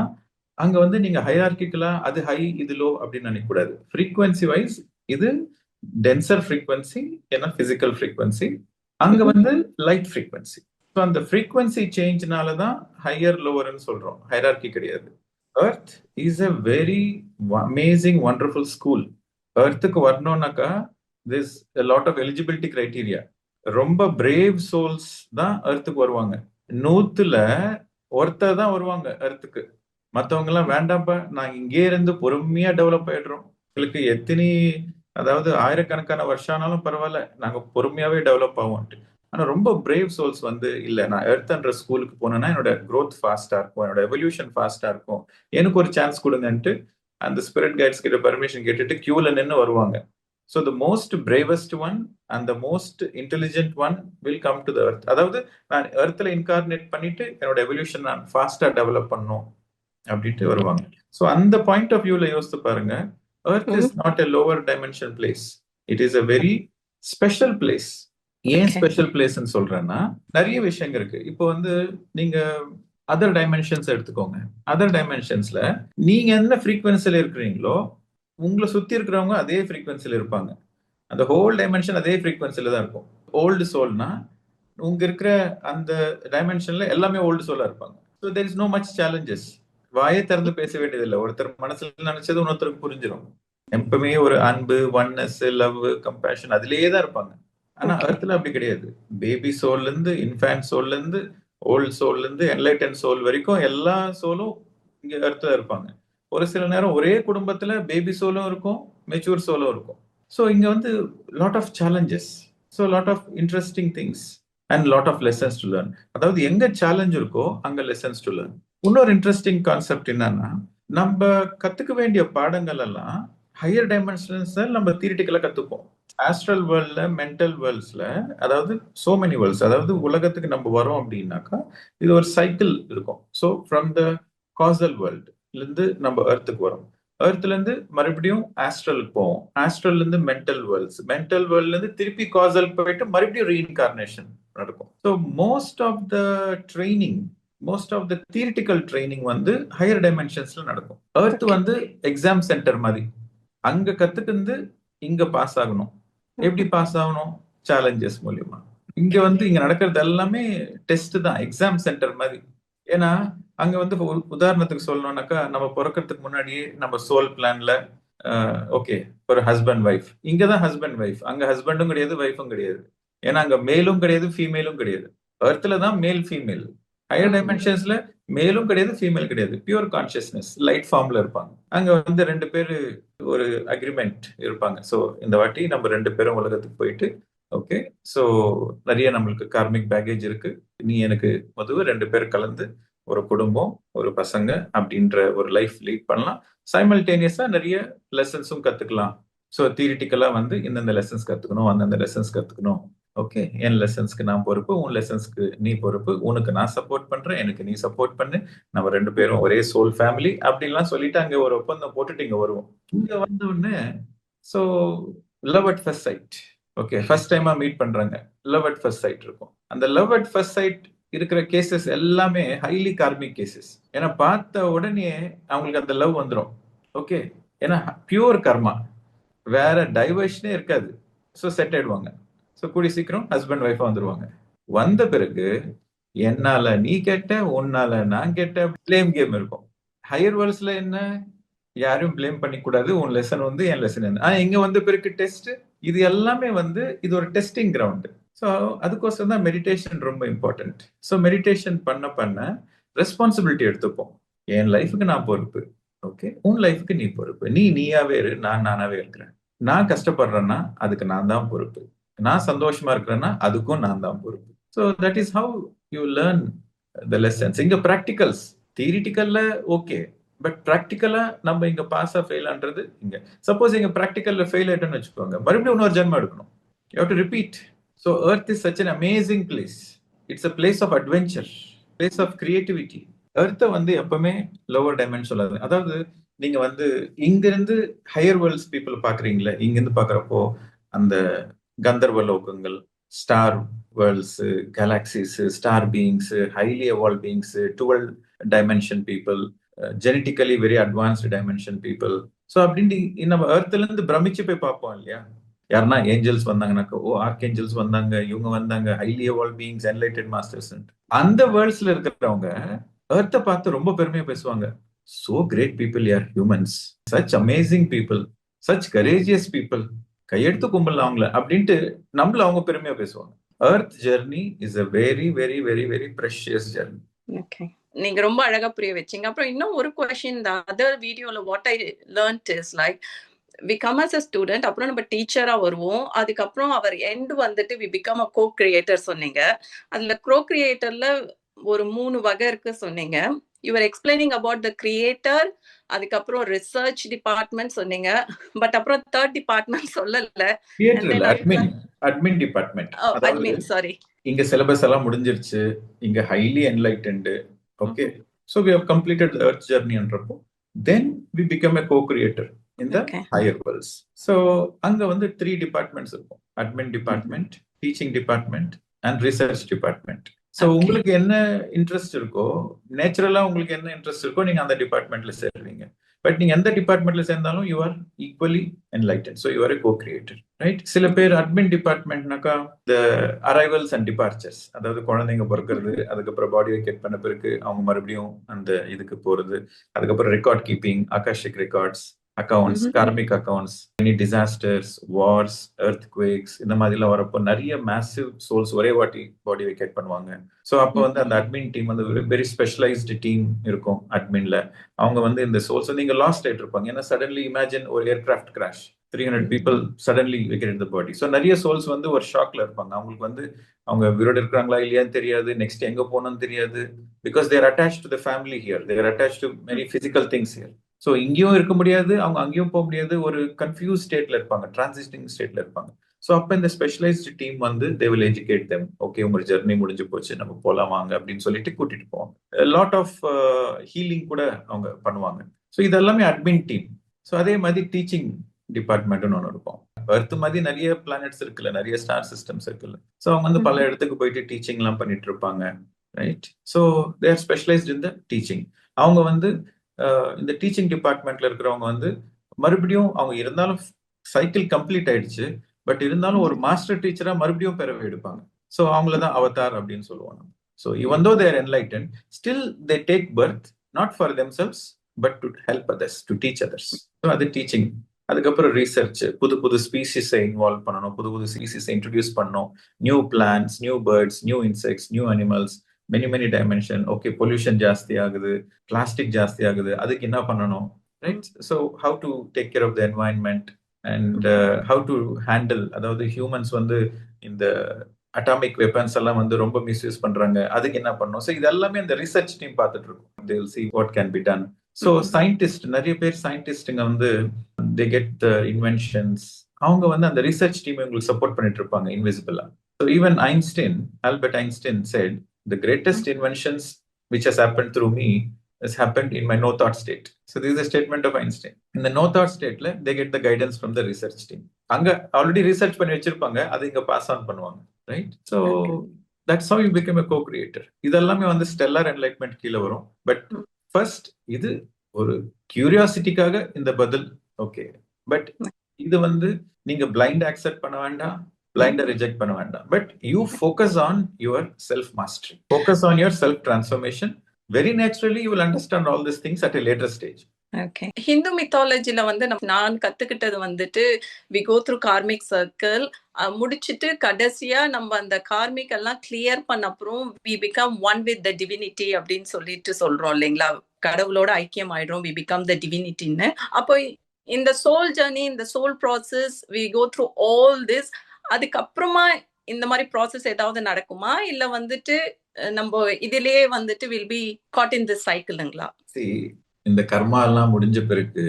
அங்க வந்து நீங்க ஹையார்கிக்கலா அது ஹை இது லோ அப்படின்னு நினைக்க கூடாது. ஃப்ரீக்வன்சி வைஸ் இது டென்சர் ஃப்ரீக்வன்சி, ஏன்னா பிசிக்கல் ஃப்ரீக்வன்சி, அங்க வந்து லைட் ஃப்ரீக்வன்சி. ஸோ அந்த ஃப்ரீக்வன்சி சேஞ்ச்னால தான் ஹையர் லோவர்னு சொல்றோம், ஹைரார்கி கிடையாது. Earth is a very amazing wonderful school. எர்த்துக்கு வரணும்னாக்கா this lot of eligibility criteria. ரொம்ப பிரேவ் சோல்ஸ் தான் எர்த்துக்கு வருவாங்க. 100ல ஒருத்தர் தான் வருவாங்க எர்த்துக்கு. மற்றவங்க எல்லாம் வேண்டாம்ப்பா, நாங்க இங்கே இருந்து பொறுமையா டெவலப் ஆயிடுறோம், எங்களுக்கு எத்தனை அதாவது ஆயிரக்கணக்கான வருஷம் ஆனாலும் பரவாயில்ல, நாங்க பொறுமையாவே டெவலப் ஆகும்ட்டு. ஆனா ரொம்ப பிரேவ் சோல்ஸ் வந்து இல்ல, நான் எர்த்ன்ற ஸ்கூலுக்கு போனேன்னா என்னோட க்ரோத் ஃபாஸ்டா இருக்கும், என்னோட எவல்யூஷன் ஃபாஸ்டா இருக்கும், எனக்கு ஒரு சான்ஸ் கொடுங்கன்ட்டு அந்த ஸ்பிரிட் கைட்ஸ் கிட்ட பர்மிஷன் கேட்டுட்டு கியூல நின்று வருவாங்க. So the most bravest one and the most intelligent one will come to the earth. அதாவது நான் எர்த்ல இன்கார்னேட் பண்ணிட்டு என்னோட எவல்யூஷன் நான் ஃபாஸ்டா டெவலப் பண்ணும் அப்படின்ட்டு வருவாங்க. ஸோ அந்த பாயிண்ட் ஆஃப் வியூல யோசித்து பாருங்க, earth is not a lower dimension place, it is a very special place. ஏன் ஸ்பெஷல் பிளேஸ்ன்னு சொல்றேன்னா நிறைய விஷயங்கள் இருக்கு. இப்போ வந்து நீங்க அதர் டைமென்ஷன்ஸ் எடுத்துக்கோங்க. அதர் டைமென்ஷன்ஸ்ல நீங்க என்ன ஃப்ரீக்வன்சில இருக்கிறீங்களோ உங்களை சுத்தி இருக்கிறவங்க அதே ஃப்ரீக்வன்சில இருப்பாங்க. அந்த ஹோல் டைமென்ஷன் அதே ஃப்ரீக்வன்சில தான் இருக்கும். ஓல்டு சோல்னா உங்க இருக்கிற அந்த டைமென்ஷன்ல எல்லாமே ஓல்டு சோலா இருப்பாங்க. So there is no much challenges. வாயை திறந்து பேச வேண்டியதில்லை. ஒருத்தர் மனசுல நினைச்சது இன்னொருத்தருக்கு புரிஞ்சிடும். எப்பவுமே ஒரு அன்பு, ஒன்னஸ், லவ், கம்பேஷன் அதுலயே தான் இருப்பாங்க. ஆனா எர்த்ல அப்படி கிடையாது. பேபி சோல்ல இருந்து இன்ஃபேன்ட் சோல்ல இருந்து ஓல்டு சோல்ல இருந்து என்லைட்டன் சோல் வரைக்கும் எல்லா சோலும் இங்க எர்த்ல இருப்பாங்க. ஒரு சில நேரம் ஒரே குடும்பத்துல பேபி சோலும் இருக்கும், மெச்சூர் சோலும் இருக்கும். ஸோ இங்க வந்து lot of challenges, so lot of interesting things and lot of lessons to learn. அதாவது எங்க சேலஞ்ச் இருக்கோ அங்க லெசன்ஸ் டு லேர்ன். இன்னொரு இன்ட்ரெஸ்டிங் கான்செப்ட் என்னன்னா, நம்ம கத்துக்க வேண்டிய பாடங்கள் எல்லாம் ஹையர் டைமென்ஷன்ஸ் நம்ம தியரிட்டிக்கலா கத்துப்போம். ஆஸ்ட்ரல் வேர்ல்ட்ல, மென்டல் வேர்ல்ட்ஸ்ல, அதாவது சோ மெனி வேர்ல்ட்ஸ், அதாவது உலகத்துக்கு நம்ம வரோம் அப்படின்னாக்கா இது ஒரு சைக்கிள் இருக்கும். So from the castle world இருந்து நம்ம எர்த்துக்கு வரோம், எர்த்ல இருந்து மறுபடியும் ஆஸ்ட்ரலுக்கு போவோம், ஆஸ்ட்ரல்ல இருந்து மென்டல் வேர்ல்ட்ஸ், மென்டல் வேர்ல்ட்ல இருந்து திருப்பி காசல் போயிட்டு மறுபடியும் ரீஇன்கார்னேஷன் நடக்கும். So most of the training, most of the theoretical training வந்து ஹையர் டைமென்ஷன்ஸ்ல நடக்கும். எர்த் வந்து எக்ஸாம் சென்டர் மாதிரி, அங்க கத்துக்கிட்டு இங்க பாஸ் ஆகணும். எப்படி பாஸ் ஆகணும்? சேலஞ்சஸ் மூலியமா. இங்க வந்து இங்க நடக்கிறது எல்லாமே டெஸ்ட் தான், எக்ஸாம் சென்டர் மாதிரி. ஏன்னா அங்க வந்து உதாரணத்துக்கு சொல்லணும்னாக்கா, நம்ம பிறக்கிறதுக்கு முன்னாடியே நம்ம சோல் பிளான்ல ஓகே ஒரு ஹஸ்பண்ட் ஒய்ஃப், இங்கதான் ஹஸ்பண்ட் ஒய்ஃப், அங்க ஹஸ்பண்டும் கிடையாது ஒய்ஃபும் கிடையாது. ஏன்னா அங்க மேலும் கிடையாது ஃபீமேலும் கிடையாது. எர்த்ல தான் மேல் ஃபீமேல். ஹையர் டைமென்ஷன்ஸ்ல மேலும் கிடையாது ஃபீமேல் கிடையாது, பியூர் கான்சியஸ்னஸ் லைட் ஃபார்ம்ல இருப்பாங்க. அங்க வந்து 2 பேரு ஒரு அக்ரிமெண்ட் இருப்பாங்க. ஸோ இந்த வாட்டி நம்ம 2 பேரும் உலகத்துக்கு போயிட்டு ஓகே, ஸோ நிறைய நம்மளுக்கு கார்மிக் பேக்கேஜ் இருக்கு, நீ எனக்கு மொதல் 2 பேர் கலந்து ஒரு குடும்பம், ஒரு பசங்க அப்படின்ற ஒரு லைஃப் லீட் பண்ணலாம். சைமல்டேனியஸா நிறைய லெசன்ஸும் கத்துக்கலாம். ஸோ தியரிட்டிக்கலா வந்து இந்தந்த லெசன்ஸ் கத்துக்கணும், அந்தந்த லெசன்ஸ் கத்துக்கணும் ஓகே, என் லெசன்ஸ்க்கு நான் பொறுப்பு, உன் லெசன்ஸ்க்கு நீ பொறுப்பு, உனக்கு நான் சப்போர்ட் பண்றேன், எனக்கு நீ சப்போர்ட் பண்ணு, நம்ம 2 பேரும் ஒரே சோல் ஃபேமிலி அப்படின்லாம் சொல்லிட்டு அங்க ஒரு ஒப்பந்தம் போட்டுட்டு இங்க வருவோம். இங்க வந்த உடனே so love at first sight. Okay, first டைமா மீட் பண்றாங்க, லவ் அட் ஃபர்ஸ்ட் சைட் இருக்கும். அந்த லவ் அட் ஃபர்ஸ்ட் சைட் இருக்கிற கேசஸ் எல்லாமே ஹைலி கார்மிக் கேசஸ். ஏன்னா பார்த்த உடனே அவங்களுக்கு அந்த லவ் வந்துடும். ஓகே, ஏன்னா பியூர் கர்மா, வேற டைவர்ஷனே இருக்காது. ஸோ செட் ஆயிடுவாங்க. ஸோ கூடி சீக்கிரம் ஹஸ்பண்ட் ஒய்ஃபா வந்துருவாங்க. வந்த பிறகு என்னால நீ கெட்ட, உன்னால நான் கெட்ட, பிளேம் கேம் இருக்கும். ஹையர் வேர்ல்ட்ஸ்ல என்ன, யாரும் பிளேம் பண்ணிக்கூடாது, உன் லெசன் வந்து என் லெசன் என்ன. இங்க வந்த பிறகு டெஸ்ட், இது எல்லாமே வந்து இது ஒரு டெஸ்டிங் கிரவுண்ட். ஸோ அதுக்கோசரம் தான் மெடிடேஷன் ரொம்ப இம்பார்ட்டன்ட். ஸோ மெடிடேஷன் பண்ண பண்ண ரெஸ்பான்சிபிலிட்டி எடுத்துப்போம். என் லைஃபுக்கு நான் பொறுப்பு, ஓகே, உன் லைஃபுக்கு நீ பொறுப்பு. நீ நீயாவே இரு, நான் நானாவே இருக்கிறேன். நான் கஷ்டப்படுறேன்னா அதுக்கு நான் தான் பொறுப்பு, நான் சந்தோஷமா இருக்கிறேன்னா அதுக்கும் நான் தான் பொறுப்பு. So that is how you learn the lessons. இங்க ப்ராக்டிகல்ஸ், தியரிட்டிக்கல்ல ஓகே, பட் ப்ராக்டிக்கலா நம்ம இங்க பாஸா ஃபெயிலான்றது இங்க. சப்போஸ் இங்க ப்ராக்டிக்கல்ல ஃபெயில் ஆயிட்டோம்னு வச்சுக்கோங்க, மறுபடியும் இன்னொரு ஜென்மம் எடுக்கணும். You have to repeat. So earth is such an amazing place. It's a place of adventure, place of creativity. எர்த்தை வந்து எப்பவுமே லோவர் டைமென்ஷன் சொல்லாது. அதாவது நீங்க வந்து இங்க இருந்து ஹையர் வேர்ல்ட்ஸ் பீப்புள் பாக்குறீங்களா, இங்க இருந்து பாக்குறப்போ அந்த கந்தர்வ லோகங்கள், star worlds, galaxies, star beings, highly evolve beings, 12 dimension people, genetically very advanced dimension people. So அப்படின்ட்டு நம்ம எர்த்ல இருந்து பிரமிச்சு போய் பார்ப்போம் இல்லையா. யாருன்னா ஏஞ்சல்ஸ் வந்தாங்கன்னாக்கா, ஓ ஆர்க் ஏஞ்சல்ஸ் வந்தாங்க, இவங்க வந்தாங்க, highly evolve beings, enlightened masters. அந்த வேர்ல்ட்ஸ்ல இருக்கிறவங்க எர்த்தை பார்த்து ரொம்ப பெருமையா பேசுவாங்க. So great people are humans, such amazing people, such courageous people, கையெடுத்து கும்பல அவங்கள அப்படின்ட்டு நம்மள அவங்க பெருமையா பேசுவாங்க. Earth journey is a very very very very precious journey. Okay, நீங்க ரொம்ப அழகா புரிய வச்சீங்க. அப்புறம் இன்னும் ஒரு question, the other videoல what I learned is like we come as a student, அப்புறம் நம்ம டீச்சரா வருவோம், அதுக்கப்புறம் அவர் எண்ட் வந்துட்டு we become a co-creator சொன்னீங்க. அதுல co-creatorல ஒரு 3 வகை இருக்கு சொன்னீங்க. You were explaining about the creator, அதுக்கப்புறம் research department சொன்னீங்க, பட் அப்புறம் third department சொல்லல. admin department. admin, sorry. இங்க சிலபஸ் எல்லாம் முடிஞ்சிருச்சு, இங்க highly enlightened. Okay, so we have completed the earth journey என்றப்போ then we become a co-creator in the higher worlds. So அங்க வந்து 3 departments இருக்கும். admin department, teaching department and research department. So உங்களுக்கு என்ன interest இருக்கோ, நேச்சுரலா உங்களுக்கு என்ன இன்ட்ரெஸ்ட் இருக்கோ நீங்க அந்த டிபார்ட்மெண்ட்ல சேருவீங்க. பட் நீங்க எந்த டிபார்ட்மெண்ட்ல சேர்ந்தாலும் you are equally enlightened. So you are a co-creator, right? சில பேர் அட்மின் டிபார்ட்மெண்ட்னாக்கா த அரைவல்ஸ் அண்ட் டிபார்ச்சர்ஸ், அதாவது குழந்தைங்க பிறக்கிறது, அதுக்கப்புறம் பாடி வெக்கேட் பண்ண பிறகு அவங்க மறுபடியும் அந்த இதுக்கு போறது, அதுக்கப்புறம் record keeping, akashic records, accounts, karmic accounts, any disasters, wars, earthquakes, இந்த மாதிரிலாம் வரப்போ நிறைய மேசிவ் சோல்ஸ் ஒரே வாட்டி பாடி வெக்கேட் பண்ணுவாங்க. ஸோ அப்போ வந்து அந்த அட்மின் டீம் வந்து வெரி ஸ்பெஷலைஸ்டு டீம் இருக்கும் அட்மின்ல. அவங்க வந்து இந்த சோல்ஸ் வந்து இங்க லாஸ்ட் ஆயிட்டு இருப்பாங்க. ஏன்னா சடன்லி இமேஜின் ஒரு aircraft crash, 300 people suddenly wicked in the body. So நிறைய சோல்ஸ் வந்து ஒரு ஷாக்ல இருப்பாங்க. அவங்களுக்கு வந்து அவங்க உயிரோடு இருக்கிறாங்களா இல்லையான்னு தெரியாது, நெக்ஸ்ட் எங்க போகணும்னு தெரியாது. Because they're attach to the family here, they're attach to many physical things here. So இங்கேயும் இருக்க முடியாது, அவங்க அங்கேயும் போக முடியாது, ஒரு கன்ஃபியூஸ் ஸ்டேட்ல இருப்பாங்க, டிரான்சிஸ்டிங் ஸ்டேட்ல இருப்பாங்க. ஸோ அப்போ இந்த ஸ்பெஷலைஸ்டு டீம் வந்து they will educate them. Okay, உங்க ஜெர்னி முடிஞ்சு போச்சு, நம்ம போலாம் வாங்க அப்படின்னு சொல்லிட்டு கூட்டிட்டு போவாங்க. லாட் ஆஃப் ஹீலிங் கூட அவங்க பண்ணுவாங்க. ஸோ இதெல்லாமே அட்மின் டீம். ஸோ அதே மாதிரி டீச்சிங் டிபார்ட்மெண்ட்னு ஒன்று இருக்கும். எர்த் மாதிரி நிறைய பிளானட்ஸ் இருக்குல்ல, நிறைய ஸ்டார் சிஸ்டம்ஸ் இருக்குல்ல. ஸோ அவங்க வந்து பல இடத்துக்கு போயிட்டு டீச்சிங் எல்லாம் பண்ணிட்டு இருப்பாங்க, right? So they are specialised in the teaching. அவங்க வந்து இந்த டீச்சிங் டிபார்ட்மெண்ட்ல இருக்கிறவங்க வந்து மறுபடியும் அவங்க இருந்தாலும் சைக்கிள் கம்ப்ளீட் ஆயிடுச்சு, பட் இருந்தாலும் ஒரு மாஸ்டர் டீச்சரா மறுபடியும் பிறவி எடுப்பாங்க. ஸோ அவங்களதான் அவதார் அப்படின்னு சொல்லுவாங்க. So even though they are enlightened, still they take birth not for themselves but to help others, to teach others. So அது டீச்சிங். அதுக்கப்புறம் ரிசர்ச், புது புது ஸ்பீசிஸை இன்வால்வ் பண்ணணும், புது புது ஸ்பீசிஸை இன்ட்ரடியூஸ் பண்ணணும், new plants, new birds, new insects, new animals, many dimension. Okay, pollution ஜாஸ்தி ஆகுது, பிளாஸ்டிக் ஜாஸ்தி ஆகுது, அதுக்கு என்ன பண்ணணும், right? So how to take care of the environment and how to handle, அதாவது ஹியூமன்ஸ் வந்து இந்த அட்டாமிக் வெப்பன்ஸ் எல்லாம் வந்து ரொம்ப மிஸ்யூஸ் பண்றாங்க, அதுக்கு என்ன பண்ணணும். ஸோ இது எல்லாமே இந்த ரிசர்ச் டீம் பார்த்துட்டு இருக்கும். they will see what can be done. So scientist, நிறைய பேர் சயின்டிஸ்டுங்க வந்து they get the inventions. அவங்க வந்து அந்த ரிசர்ச் டீம் உங்களுக்கு சப்போர்ட் பண்ணிட்டு இருப்பாங்க இன்விசிபிளா. So even Albert Einstein said, the greatest inventions which has happened through me has happened in my no thought state. So this is a statement of Einstein. In the no thought state, they get the guidance from the research team. Anga already research பண்ணி வச்சிருப்பாங்க, அதை இங்க pass on பண்ணுவாங்க, right? So that's how you become a co-creator. இதெல்லாமே வந்து stellar enlightenment கீழே வரும். But first இது ஒரு கியூரியாசிட்டிக்காக இந்த பதில், ஓகே. பட் இது வந்து நீங்க பிளைண்ட் அக்செப்ட் பண்ண வேண்டாம், blind reject பண்ண வேண்டாம். But you focus on your self mastery, focus on your self transformation. Very naturally you will understand all these things at a later stage. Okay. Hindu mythology-ல வந்து நான் கத்துக்கிட்டது வந்துட்டு we go through karmic circle, முடிச்சிட்டு கடைசியா நம்ம அந்த karmic எல்லாம் clear பண்ண அப்புறம் we become one with the divinity அப்படின்னு சொல்லிட்டு சொல்றோம் இல்லைங்களா, கடவுளோட ஐக்கியம் ஆயிடும், we become the divinity-ன்னு. அப்போ இந்த soul journey, இந்த soul process, we go through all this. அதுக்கப்புறமா இந்த மாதிரி ப்ராசஸ் ஏதாவது நடக்குமா, இல்ல வந்துட்டு நம்ம இதிலேயே வந்துட்டு will be caught in this சைக்கிள்ங்களா? See, இந்த கர்மா எல்லாம் முடிஞ்ச பிறகு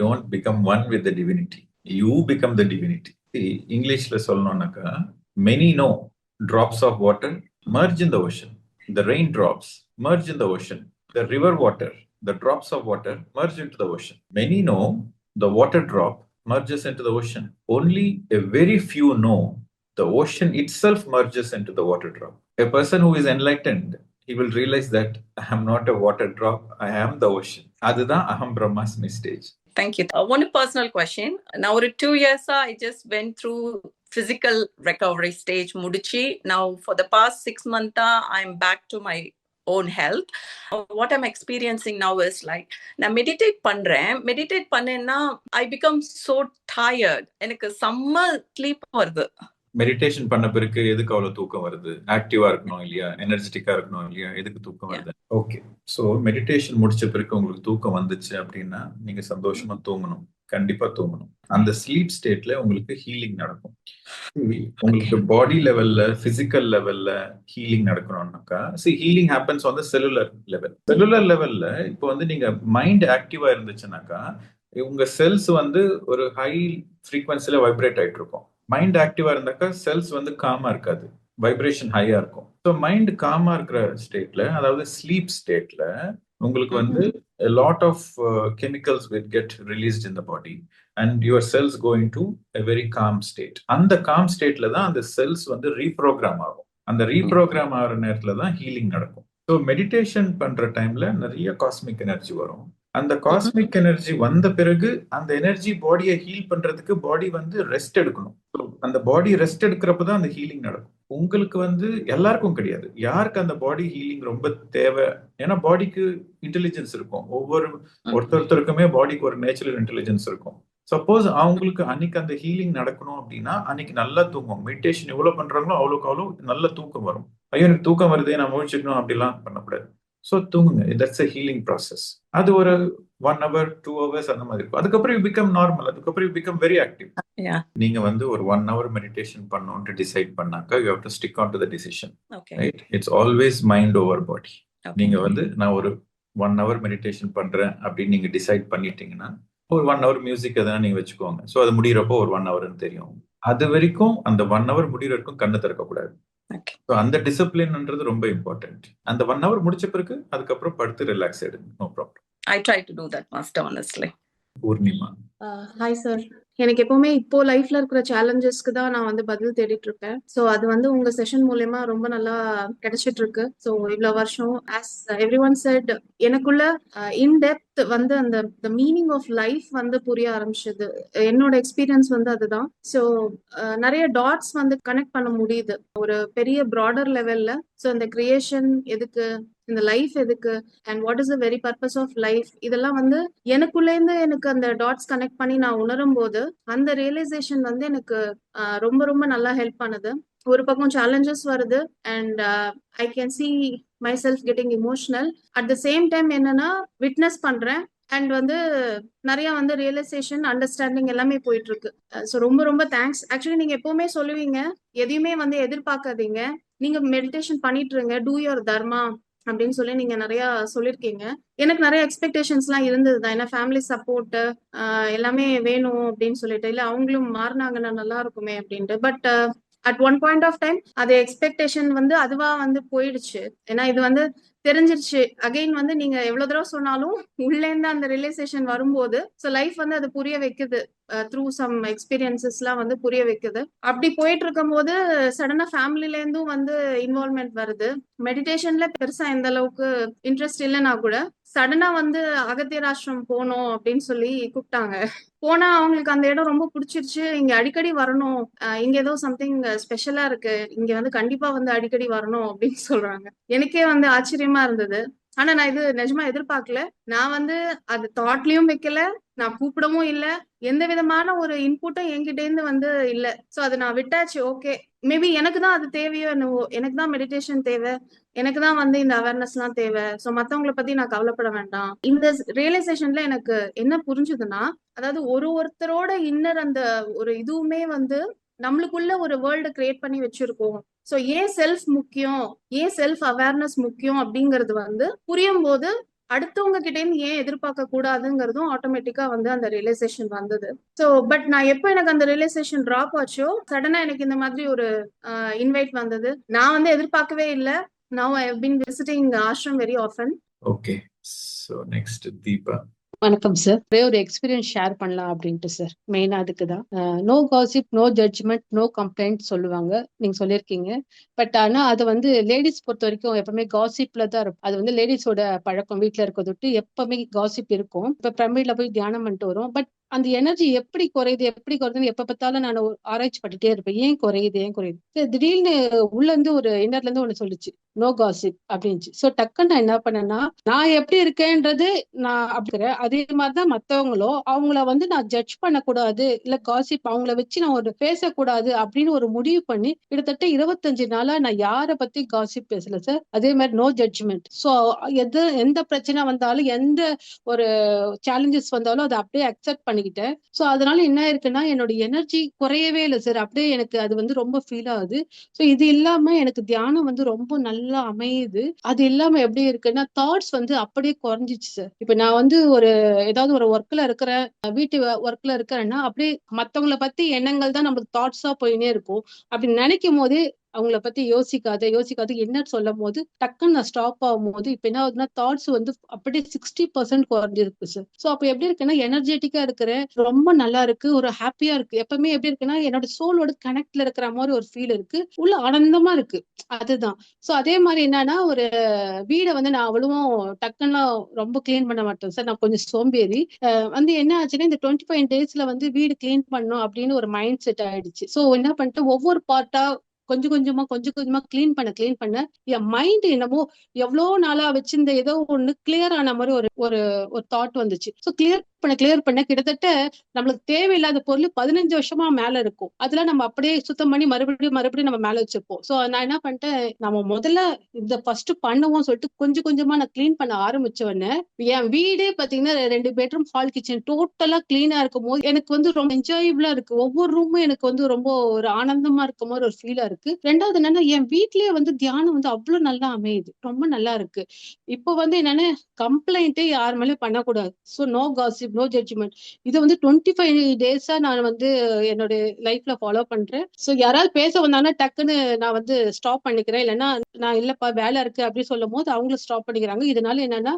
don't become one with the divinity, you become the divinity. See, இங்கிலீஷ்ல சொல்லணும்னாக்கா, many know drops of water merge in the ocean, the rain drops merge in the ocean, the river water, the drops of water merge into the ocean. Many know the water drop merges into the ocean. Only a very few know the ocean itself merges into the water drop. A person who is enlightened, he will realize that I am not a water drop, I am the ocean. Adhaan Aham Brahmasmi stage. Thank you. One personal question. Now, over 2 years, I just went through physical recovery stage, Mudichi. Now, for the past 6 months, I'm back to my own health. What I'm experiencing now is like, நான் meditate பண்ணேன்னா I become so tired. எனக்கு செம்ம sleep வருது. Meditation பண்ண பிறகு எதுக்கு அவ்வளவு தூக்கம் வருது? ஆக்டிவா இருக்கணும் இல்லையா, எனர்ஜெட்டிக்கா இருக்கணும் இல்லையா, எதுக்கு தூக்கம் வருது? ஓகே, சோ மெடிடேஷன் முடிச்ச பிறகு உங்களுக்கு தூக்கம் வந்துச்சு அப்படின்னா நீங்க சந்தோஷமா தூங்கணும், கண்டிப்பா தூங்கணும். அந்த ஸ்லீப் ஸ்டேட்ல உங்களுக்கு ஹீலிங் நடக்கும். உங்களுக்கு பாடி லெவல்ல, பிசிக்கல் லெவல்ல ஹீலிங் நடக்கணும்னாக்கா, healing happens on the cellular லெவல்ல. இப்போ வந்து நீங்க மைண்ட் ஆக்டிவா இருந்துச்சுனாக்கா உங்க செல்ஸ் வந்து ஒரு ஹை ஃப்ரீக்வன்சில வைப்ரேட் ஆயிட்டு இருக்கும். மைண்ட் ஆக்டிவா இருந்தாக்கா செல்ஸ் வந்து காமா இருக்காது, வைப்ரேஷன் ஹையா இருக்கும். ஸோ மைண்ட் காமா இருக்கிற ஸ்டேட்ல, அதாவது ஸ்லீப் ஸ்டேட்ல உங்களுக்கு வந்து a lot of chemicals will get released in the body and your cells go into a very calm state. அந்த calm stateல தான் அந்த செல்ஸ் வந்து ரீப்ரோக்ராம் ஆகும். அந்த ரீப்ரோக்ராம் ஆகிற நேரத்துல தான் ஹீலிங் நடக்கும். ஸோ மெடிடேஷன் பண்ற டைம்ல நிறைய காஸ்மிக் எனர்ஜி வரும். அந்த காஸ்மிக் எனர்ஜி வந்த பிறகு அந்த எனர்ஜி பாடியை ஹீல் பண்றதுக்கு பாடி வந்து ரெஸ்ட் எடுக்கணும். அந்த பாடி ரெஸ்ட் எடுக்கிறப்பதான் அந்த ஹீலிங் நடக்கும். உங்களுக்கு வந்து எல்லாருக்கும் கிடையாது, யாருக்கு அந்த பாடி ஹீலிங் ரொம்ப தேவை. ஏன்னா பாடிக்கு இன்டெலிஜென்ஸ் இருக்கும், ஒருத்தருக்குமே பாடிக்கு ஒரு நேச்சுரல் இன்டெலிஜென்ஸ் இருக்கும். சப்போஸ் அவங்களுக்கு அன்னைக்கு அந்த ஹீலிங் நடக்கணும் அப்படின்னா அன்னைக்கு நல்லா தூங்கும். மெடிடேஷன் எவ்வளவு பண்றாங்களோ அவ்வளோக்கு அவ்வளோ நல்ல தூக்கம் வரும். ஐயோ எனக்கு தூக்கம் வருதே, நான் முழிச்சுக்கணும் அப்படிலாம் பண்ணக்கூடாது. ஸோ தூங்குங்க, தட்ஸ் a ஹீலிங் ப்ராசஸ். அது ஒரு 1 hour 2 hours அந்த மாதிரி இருக்கும். அதுக்கப்புறம் யூ பிகம் நார்மல், அதுக்கப்புறம் யூ பிகம் வெரி ஆக்டிவ். நீங்க வந்து ஒரு 1 hour மெடிடேஷன் பண்ணணும்னு டிசைட் பண்ணாக்கா you have to stick on to the decision, right? It's always mind over body. நீங்க வந்து நான் ஒரு 1 hour மெடிடேஷன் பண்றேன் அப்படின்னு நீங்க டிசைட் பண்ணிட்டீங்கன்னா ஒரு 1 hour மியூசிக் எதனா நீங்க வச்சுக்கோங்க. ஸோ அது முடியறப்போ ஒரு 1 hourன்னு தெரியும். அது வரைக்கும் அந்த 1 hour முடிகிற வரைக்கும் கண்ணு திறக்க கூடாது. அந்த டிசிப்ளின்ன்றது ரொம்ப இம்பார்ட்டன்ட். அந்த 1 hour முடிச்ச பிறகு அதுக்கப்புறம் படுத்து ரிலாக்ஸ் ஆயிடுங்க, no problem. I try to do that, master, honestly. Poornima. Hi sir. எனக்கு எப்பவுமே இப்போ லைஃப்ல இருக்கிற சேலஞ்சஸ்க்கு தான் நான் வந்து பதில் தேடிட்டு இருக்கேன். ஸோ அது வந்து உங்க செஷன் மூலயமா ரொம்ப நல்லா கிடைச்சிட்டு இருக்கு. ஸோ இவ்வளவு வருஷம் ஆஸ் எவ்ரி ஒன் செட் எனக்குள்ள இன்டெப்த் வந்து அந்த மீனிங் ஆஃப் லைஃப் வந்து புரிய ஆரம்பிச்சது. என்னோட எக்ஸ்பீரியன்ஸ் வந்து அதுதான். ஸோ நிறைய டாட்ஸ் வந்து கனெக்ட் பண்ண முடியுது ஒரு பெரிய ப்ராடர் லெவல்ல. ஸோ இந்த கிரியேஷன் எதுக்கு, இந்த லைஃப் எதுக்கு, and what is the very purpose of life, இதெல்லாம் வந்து எனக்குள்ளேருந்து எனக்கு அந்த டாட்ஸ் கனெக்ட் பண்ணி நான் உணரும் போது அந்த ரியலைசேஷன் வந்து எனக்கு ரொம்ப ரொம்ப நல்லா ஹெல்ப் பண்ணுது. ஒரு பக்கம் சேலஞ்சஸ் வருது and I can see my self getting emotional. At the same time என்னன்னா விட்னஸ் பண்றேன் அண்ட் வந்து நிறைய வந்து ரியலைசேஷன், அண்டர்ஸ்டாண்டிங் எல்லாமே போயிட்டு இருக்கு. ஸோ ரொம்ப ரொம்ப தேங்க்ஸ். ஆக்சுவலி நீங்க எப்பவுமே சொல்லுவீங்க எதையுமே வந்து எதிர்பார்க்காதீங்க, நீங்க மெடிடேஷன் பண்ணிட்டு இருங்க, டூ யுவர் தர்மா அப்படின்னு சொல்லி நீங்க நிறைய சொல்லிருக்கீங்க. எனக்கு நிறைய எக்ஸ்பெக்டேஷன்ஸ் எல்லாம் இருந்ததுதான். ஏன்னா ஃபேமிலி சப்போர்ட் எல்லாமே வேணும் அப்படின்னு சொல்லிட்டு, இல்ல அவங்களும் மாறினாங்கன்னா நல்லா இருக்குமே அப்படின்ட்டு. But at one point of time அது எக்ஸ்பெக்டேஷன் வந்து அதுவா வந்து போயிடுச்சு. ஏன்னா இது வந்து தெரிஞ்சிருச்சு. அகைன் வந்து நீங்க எவ்வளவு தடவை சொன்னாலும் உள்ளே இருந்து அந்த ரியலைசேஷன் வரும்போது ஸோ லைஃப் வந்து அது புரிய வைக்குது. த்ரூ சம் எக்ஸ்பீரியன்சஸ் எல்லாம் வந்து புரிய வைக்குது. அப்படி போயிட்டு இருக்கும் போது சடனா ஃபேமிலில இருந்தும் வந்து இன்வால்மெண்ட் வருது. மெடிடேஷன்ல பெருசா எந்த அளவுக்கு இன்ட்ரெஸ்ட் இல்லைன்னா கூட சடனா வந்து அகத்தியர் ஆசிரமம் போகணும் அப்படின்னு சொல்லி கூப்பிட்டாங்க. போனா அவங்களுக்கு அந்த இடம் ரொம்ப பிடிச்சிருச்சு. இங்க அடிக்கடி வரணும், இங்க ஏதோ சம்திங் ஸ்பெஷலா இருக்கு, இங்க வந்து கண்டிப்பா வந்து அடிக்கடி வரணும் அப்படின்னு சொல்றாங்க. எனக்கே வந்து ஆச்சரியமா இருந்தது. ஆனா நான் இது நிஜமா எதிர்பார்க்கல. நான் வந்து அது தாட்லயும் வைக்கல, நான் கூப்பிடவும் இல்ல, எந்த விதமான ஒரு இன்புட்டும் என்கிட்ட இருந்து வந்து இல்ல. சோ அதை நான் விட்டாச்சு. ஓகே, மேபி எனக்கு தான் அது தேவையோ என்னவோ, எனக்கு தான் மெடிடேஷன் தேவை, எனக்கு தான் வந்து இந்த அவேர்னஸ் எல்லாம் தேவை. சோ மத்தவங்களை பத்தி நான் கவலைப்பட வேண்டாம். இந்த ரியலைசேஷன்ல எனக்கு என்ன புரிஞ்சுதுன்னா, அதாவது ஒருத்தரோட இன்னர் அந்த ஒரு இதுவுமே வந்து நம்மளுக்குள்ள ஒரு வேர்ல்டு கிரியேட் பண்ணி வச்சிருக்கோம். சோ ஏன் செல்ஃப் முக்கியம், ஏன் செல்ஃப் அவேர்னஸ் முக்கியம் அப்படிங்கிறது வந்து புரியும் போது அடுத்தவங்க கிட்ட இருந்து ஏன் எதிர்பார்க்க கூடாதுங்கிறதும் ஆட்டோமேட்டிக்கா வந்து அந்த ரியலைசேஷன் வந்தது. சோ பட் நான் எப்போ எனக்கு அந்த ரியலைசேஷன் டிராப் ஆச்சோ சடனா எனக்கு இந்த மாதிரி ஒரு இன்வைட் வந்தது. நான் வந்து எதிர்பார்க்கவே இல்லை. Now I have been visiting ashram very often. Okay, so next Deepa. வணக்கம் சார். ஒரே ஒரு எக்ஸ்பீரியன்ஸ் ஷேர் பண்ணலாம் அப்படின்ட்டு சார். மெயினா அதுக்கு தான் no gossip, no judgement, no complaint சொல்லுவாங்க, நீங்க சொல்லியிருக்கீங்க. பட் ஆனா அது வந்து லேடிஸ் பொறுத்த வரைக்கும் எப்பவுமே காசிப்ல தான் இருக்கும். அது வந்து லேடிஸோட பழக்கம். வீட்டுல இருக்கிறத விட்டு எப்பவுமே காசிப் இருக்கும். இப்ப பிரமிட்ல போய் தியானம் பண்ணிட்டு வரும். பட் அந்த எனர்ஜி எப்படி குறையுதுன்னு எப்ப பார்த்தாலும் நான் ஆராய்ச்சி பண்ணிட்டே இருப்பேன். ஏன் குறையுது. திடீர்னு உள்ள இருந்து ஒரு இன்னர்ல இருந்து ஒண்ணு சொல்லுச்சு, நோ காசிப் அப்படின்ச்சு. சோ டக்குன்னு நான் என்ன பண்ணேன்னா, நான் எப்படி இருக்கேன்றது நான் அப்படிங்கிறேன். அதே மாதிரிதான் மத்தவங்களும் அவங்கள வந்து நான் ஜட்ஜ் பண்ணக்கூடாது, இல்ல காசிப் அவங்கள வச்சு நான் ஒரு பேசக்கூடாது அப்படின்னு ஒரு முடிவு பண்ணி கிட்டத்தட்ட 25 நாளா நான் யாரை பத்தி காசிப் பேசல சார். அதே மாதிரி நோ ஜட்ஜ்மெண்ட். சோ எந்த பிரச்சனை வந்தாலும், எந்த ஒரு சேலஞ்சஸ் வந்தாலும் அதை அப்படியே அக்செப்ட் பண்ணிக்கிட்டேன். சோ அதனால என்ன இருக்குன்னா, என்னோட எனர்ஜி குறையவே இல்லை சார். அப்படியே எனக்கு அது வந்து ரொம்ப ஃபீல் ஆகுது. சோ இது இல்லாம எனக்கு தியானம் வந்து ரொம்ப நல்லா அமையுது. அது இல்லாம எப்படி இருக்குன்னா, தாட்ஸ் வந்து அப்படியே குறைஞ்சிச்சு சார். இப்ப நான் வந்து ஏதாவது ஒரு ஒர்க்ல இருக்கிறேன், வீட்டு ஒர்க்ல இருக்கிறேன்னா அப்படியே மத்தவங்களை பத்தி எண்ணங்கள் தான் நம்மளுக்கு தாட்ஸா போயினே இருக்கும். அப்படி நினைக்கும் போதே அவங்கள பத்தி யோசிக்காது என்ன சொல்லும் போது டக்குன்னு நான் ஸ்டாப் ஆகும் போது இப்ப என்ன ஆகுதுன்னா, தாட்ஸ் வந்து அப்படியே 60% குறைஞ்சிருக்கு சார். சோ அப்ப எப்படி இருக்குன்னா, எனர்ஜெட்டிக்கா இருக்கிறேன், ரொம்ப நல்லா இருக்கு, ஒரு ஹாப்பியா இருக்கு. எப்பவுமே எப்படி இருக்குன்னா, என்னோட சோலோட கனெக்ட்ல இருக்கிற மாதிரி ஒரு ஃபீல் இருக்கு, உள்ள ஆனந்தமா இருக்கு. அதுதான். சோ அதே மாதிரி என்னன்னா, ஒரு வீடை வந்து நான் அவ்வளவும் டக்குன்னு ரொம்ப கிளீன் பண்ண மாட்டேன் சார். நான் கொஞ்சம் சோம்பேறி. வந்து என்ன ஆச்சுன்னா, இந்த 25 டேஸ்ல வந்து வீடு கிளீன் பண்ணும் அப்படின்னு ஒரு மைண்ட் செட் ஆயிடுச்சு. சோ என்ன பண்ணிட்டு ஒவ்வொரு பார்ட்டா கொஞ்சம் கொஞ்சமா கிளீன் பண்ண என் மைண்ட் என்னமோ எவ்வளவு நாளா வச்சிருந்த ஏதோ ஒண்ணு கிளியர் ஆன மாதிரி ஒரு தாட் வந்துச்சு. சோ கிளியர் பண்ண கிட்டத்தட்ட நம்மளுக்கு தேவையில்லாத பொருள் 15 வருஷமா மேல இருக்கும். அதெல்லாம் நம்ம அப்படியே சுத்தம் பண்ணி மறுபடியும் நம்ம மேல வச்சிருப்போம். சோ நான் என்ன பண்ணிட்டேன், நம்ம முதல்ல இந்த ஃபர்ஸ்ட் பண்ணுவோம் சொல்லிட்டு கொஞ்சமா நான் கிளீன் பண்ண ஆரம்பிச்ச உடனே என் வீடே பாத்தீங்கன்னா 2 பெட்ரூம், ஹால், கிச்சன் டோட்டலா கிளீனா இருக்கும் போது எனக்கு வந்து ரொம்ப என்ஜாயபிளா இருக்கு. ஒவ்வொரு ரூமும் எனக்கு வந்து ரொம்ப ஒரு ஆனந்தமா இருக்க மாதிரி ஒரு ஃபீலா இருக்கு. ரெண்டாவது என்னன்னா, என் வீட்லயே வந்து தியானம் வந்து அவ்வளவு நல்லா அமையுது, ரொம்ப நல்லா இருக்கு. இப்போ வந்து என்னன்னா, கம்ப்ளைண்டே யார் மேலயும் பண்ணக்கூடாது. So no gossip, no judgement. இது வந்து 25 டேஸா நான் வந்து என்னோட லைஃப்ல ஃபாலோ பண்றேன். சோ யாராவது பேச வந்தாங்கன்னா டக்குன்னு நான் வந்து ஸ்டாப் பண்ணிக்கிறேன். இல்லைன்னா நான் இல்லப்பா வேலை இருக்கு அப்படின்னு சொல்லும் போது அவங்களும் ஸ்டாப் பண்ணிக்கிறாங்க. இதனால என்னன்னா,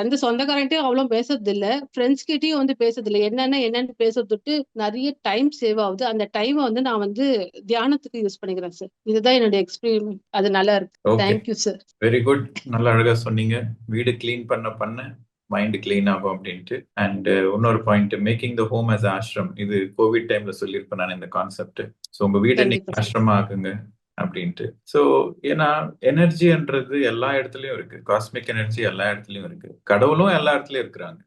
எந்த சொந்தக்காரன்ட்டையும் அவ்வளவு பேசுறது இல்ல, ஃப்ரெண்ட்ஸ் கிட்டயும் வந்து பேசுறது இல்லை. என்னன்னு பேசுறதுட்டு நிறைய டைம் சேவ் ஆகுது. அந்த டைமை வந்து நான் வந்து தியானத்துக்கு யூஸ் பண்ணிக்கிறேன் சார். இதுதான் என்னோட எக்ஸ்பீரியன்ஸ். அது நல்லா இருக்கு. Thank you sir. Very good. நல்லா அழகா சொன்னீங்க. வீடு கிளீன் பண்ண மைண்ட் கிளீன் ஆகும் அப்படின்ட்டு. அண்ட் இன்னொரு point, making the home as ashram. இது கோவிட் டைம்ல சொல்லியிருப்பேன் நான் இந்த கான்செப்ட். ஸோ உங்க வீட்டை நீங்க ஆஷ்ரமா ஆக்குங்க அப்படின்ட்டு. ஸோ ஏன்னா எனர்ஜின்றது எல்லா இடத்துலயும் இருக்கு, காஸ்மிக் எனர்ஜி எல்லா இடத்துலயும் இருக்கு, கடவுளும் எல்லா இடத்துலயும் இருக்கிறாங்க.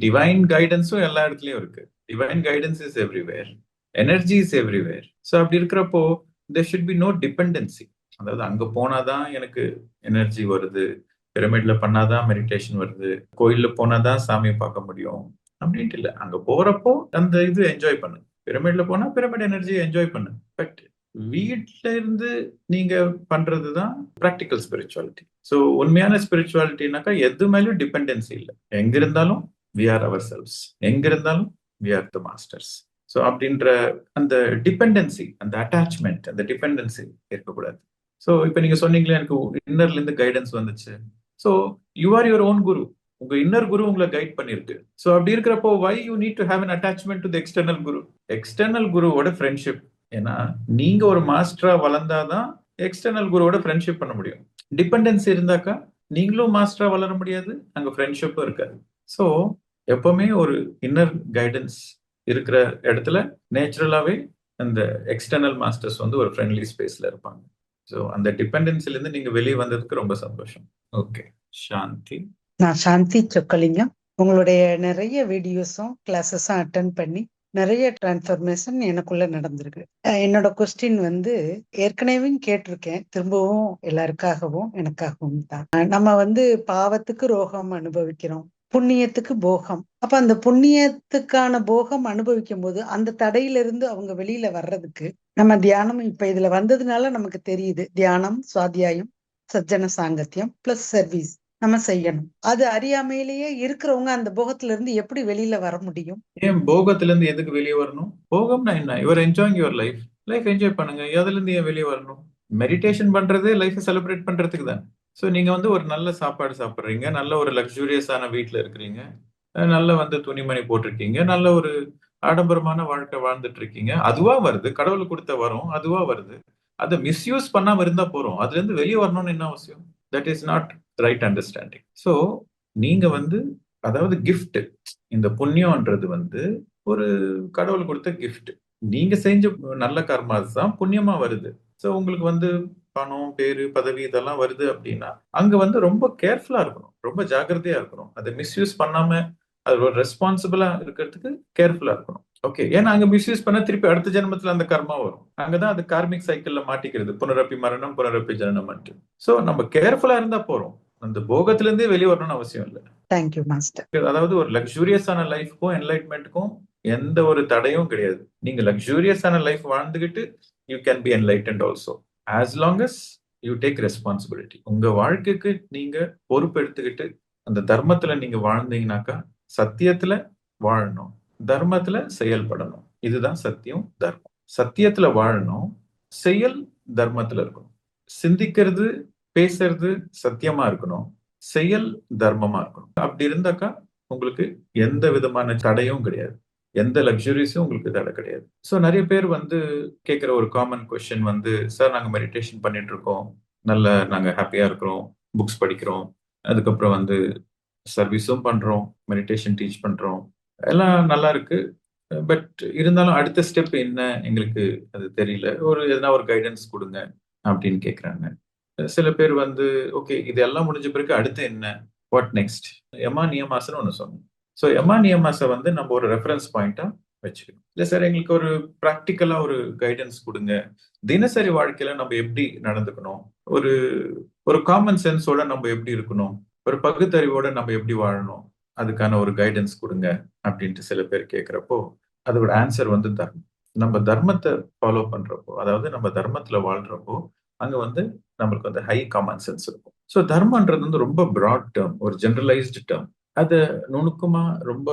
டிவைன் கைடன்ஸும் எல்லா இடத்துலயும் இருக்கு. Divine guidance is everywhere, energy is everywhere. So அப்படி இருக்கிறப்போ there should be no dependency. அதாவது அங்க போனாதான் எனக்கு எனர்ஜி வருது, பிரமிட்ல பண்ணாதான் மெடிடேஷன் வருது, கோயில்ல போனாதான் சாமியை பார்க்க முடியும் அப்படின்ட்டு இல்லை. அங்க போறப்போ அந்த இது என்ஜாய் பண்ணு. பிரமிட்ல போனா பிரமிட் எனர்ஜி என்ஜாய் பண்ணு. பட் வீட்ல இருந்து நீங்க பண்றதுதான் பிராக்டிக்கல் ஸ்பிரிச்சுவாலிட்டி. ஸோ உண்மையான ஸ்பிரிச்சுவாலிட்டினாக்கா எது மேலும் டிபெண்டன்சி இல்லை. எங்க இருந்தாலும் we are ourselves, எங்க இருந்தாலும் we are the masters. So அப்படின்ற அந்த டிபெண்டன்சி, அந்த அட்டாச்மெண்ட், அந்த டிபெண்டன்சி இருக்கக்கூடாது. ஸோ இப்போ நீங்க சொன்னீங்களே எனக்கு இன்னர்ல இருந்து கைடன்ஸ் வந்துச்சு. So you are your own குரு. உங்க இன்னர் குரு உங்களை கைட் பண்ணிருக்கு. ஸோ அப்படி இருக்கிறப்போ why you need to have an attachment to the external குரு. எக்ஸ்டர்னல் குருவோட ஃப்ரெண்ட்ஷிப். ஏன்னா நீங்க ஒரு மாஸ்டரா வளர்ந்தாதான் எக்ஸ்டர்னல் குருவோட ஃப்ரெண்ட்ஷிப் பண்ண முடியும். டிபெண்டன்சி இருந்தாக்கா நீங்களும் மாஸ்டரா வளர முடியாது, அங்க ஃப்ரெண்ட்ஷிப்பும் இருக்காது. ஸோ எப்பவுமே ஒரு இன்னர் கைடன்ஸ் இருக்கிற இடத்துல நேச்சுரலாவே அந்த எக்ஸ்டர்னல் மாஸ்டர்ஸ் வந்து ஒரு ஃப்ரெண்ட்லி ஸ்பேஸ்ல இருப்பாங்க. ஸோ அந்த டிபெண்டன்சில இருந்து நீங்க வெளியே வந்ததுக்கு ரொம்ப சந்தோஷம். ஓகே, சாந்தி. நான் சாந்தி சொக்கலிங்கம். உங்களுடைய நிறைய வீடியோஸும் கிளாஸஸும் அட்டன் பண்ணி நிறைய டிரான்ஸ்ஃபர்மேஷன் எனக்குள்ள நடந்திருக்கு. என்னோட கொஸ்டின் வந்து ஏற்கனவே கேட்டிருக்கேன், திரும்பவும் எல்லாருக்காகவும் எனக்காகவும் தான். நம்ம வந்து பாவத்துக்கு ரோகம் அனுபவிக்கிறோம், புண்ணியத்துக்கு போகம். அப்ப அந்த புண்ணியத்துக்கான போகம் அனுபவிக்கும் போது அந்த தடையிலிருந்து அவங்க வெளியில வர்றதுக்கு நம்ம தியானம் இப்ப இதுல வந்ததுனால நமக்கு தெரியுது, தியானம், சுவாத்தியாயம், சஜ்ஜன சாங்கத்தியம் பிளஸ் சர்வீஸ் நம்ம செய்யணும். அது அறியாமையிலேயே இருக்கிறவங்க அந்த போகத்துல இருந்து எப்படி வெளியில வர முடியும்? ஏன் போகத்துல இருந்து எதுக்கு வெளியே வரணும்? போகம்னா என்ன? Your enjoying your life. Life enjoy பண்ணுங்க. அதுல இருந்து ஏன் வெளியே வரணும்? மெடிடேஷன் பண்றதே லைஃபை செலிப்ரேட் பண்றதுக்கு தான். ஸோ நீங்க வந்து ஒரு நல்ல சாப்பாடு சாப்பிட்றீங்க, நல்ல ஒரு லக்ஸூரியஸான வீட்டுல இருக்கிறீங்க, நல்ல வந்து துணிமணி போட்டிருக்கீங்க, நல்ல ஒரு ஆடம்பரமான வாழ்க்கை வாழ்ந்துட்டு இருக்கீங்க. அதுவா வருது, கடவுள் கொடுத்த வரும், அதுவா வருது. அதை மிஸ்யூஸ் பண்ணாம இருந்தா போறோம். அதுல இருந்து வெளியே வரணும்னு என்ன அவசியம்? That is not right understanding. So நீங்க வந்து அதாவது கிஃப்ட், இந்த புண்ணியம்ன்றது வந்து ஒரு கடவுள் கொடுத்த கிஃப்ட். நீங்க செஞ்ச நல்ல கர்மாஸ் தான் புண்ணியமா வருது. ஸோ உங்களுக்கு வந்து பணம், பேரு, பதவி இதெல்லாம் வருது அப்படின்னா அங்க வந்து ரொம்ப கேர்ஃபுல்லா இருக்கணும், ரொம்ப ஜாக்கிரதையா இருக்கணும். அதை மிஸ்யூஸ் பண்ணாம அது ஒரு ரெஸ்பான்சிபிளா இருக்கிறதுக்கு கேர்ஃபுல்லா இருக்கணும். ஓகே, ஏன்னா அங்க மிஸ்யூஸ் பண்ண திருப்பி அடுத்த ஜென்மத்துல அந்த கர்மா வரும். அங்கதான் அது கார்மிக் சைக்கிள்ல மாட்டிக்கிறது, புனரப்பி மரணம் புனரப்பி ஜனனம். ஸோ நம்ம கேர்ஃபுல்லா இருந்தா போறோம், அந்த போகத்துல இருந்தே வெளியே வரணும்னு அவசியம் இல்லை. Thank you master. அதாவது ஒரு லக்ஸூரியஸான லைஃப்க்கும் என்லைட்மெண்ட்டுக்கும் எந்த ஒரு தடையும் கிடையாது. நீங்க லக்ஸூரியஸான லைஃப் வாழ்ந்துகிட்டு you can be enlightened also, as long as you take responsibility. உங்க வாழ்க்கைக்கு நீங்க பொறுப்பெடுத்துக்கிட்டு அந்த தர்மத்துல நீங்க வாழ்ந்தீங்கன்னாக்கா சத்தியத்துல வாழணும், தர்மத்துல செயல்படணும். இதுதான் சத்தியம், தர்மம். சத்தியத்துல வாழணும், செயல் தர்மத்துல இருக்கணும். சிந்திக்கிறது, பேசுறது சத்தியமா இருக்கணும், செயல் தர்மமா இருக்கணும். அப்படி இருந்தாக்கா உங்களுக்கு எந்த விதமான தடையும் கிடையாது, எந்த லக்ஸுரிஸும் உங்களுக்கு தடை கிடையாது. ஸோ நிறைய பேர் வந்து கேட்குற ஒரு காமன் கொஸ்டின் வந்து, சார் நாங்கள் மெடிடேஷன் பண்ணிட்டு இருக்கோம், நல்ல நாங்கள் ஹாப்பியா இருக்கிறோம், புக்ஸ் படிக்கிறோம், அதுக்கப்புறம் வந்து சர்வீஸும் பண்றோம், மெடிடேஷன் டீச் பண்றோம், எல்லாம் நல்லா இருக்கு, பட் இருந்தாலும் அடுத்த ஸ்டெப் என்ன எங்களுக்கு அது தெரியல, எதனா ஒரு கைடன்ஸ் கொடுங்க அப்படின்னு கேட்குறாங்க. சில பேர் வந்து ஓகே இதெல்லாம் முடிஞ்ச பிறகு அடுத்து என்ன, வாட் நெக்ஸ்ட்? யமா நியமாசன்னு ஒன்று சொன்னோம். ஸோ யமா நியமாசை வந்து நம்ம ஒரு ரெஃபரன்ஸ் பாயிண்டா வச்சுக்கணும். இல்லை சார் எங்களுக்கு ஒரு ப்ராக்டிக்கலா ஒரு கைடன்ஸ் கொடுங்க, தினசரி வாழ்க்கையில நம்ம எப்படி நடந்துக்கணும், ஒரு ஒரு காமன் சென்ஸோட நம்ம எப்படி இருக்கணும், ஒரு பகுத்தறிவோட நம்ம எப்படி வாழணும், அதுக்கான ஒரு கைடன்ஸ் கொடுங்க அப்படின்ட்டு சில பேர் கேட்குறப்போ அதோட ஆன்சர் வந்து தர்மம். நம்ம தர்மத்தை ஃபாலோ பண்றப்போ, அதாவது நம்ம தர்மத்துல வாழ்றப்போ அங்க வந்து நம்மளுக்கு வந்து ஹை காமன் சென்ஸ் இருக்கும். ஸோ தர்மன்றது வந்து ரொம்ப ப்ராட் டேர்ம், ஒரு ஜெனரலைஸ்டு டேர்ம். அதை நுணுக்கமா ரொம்ப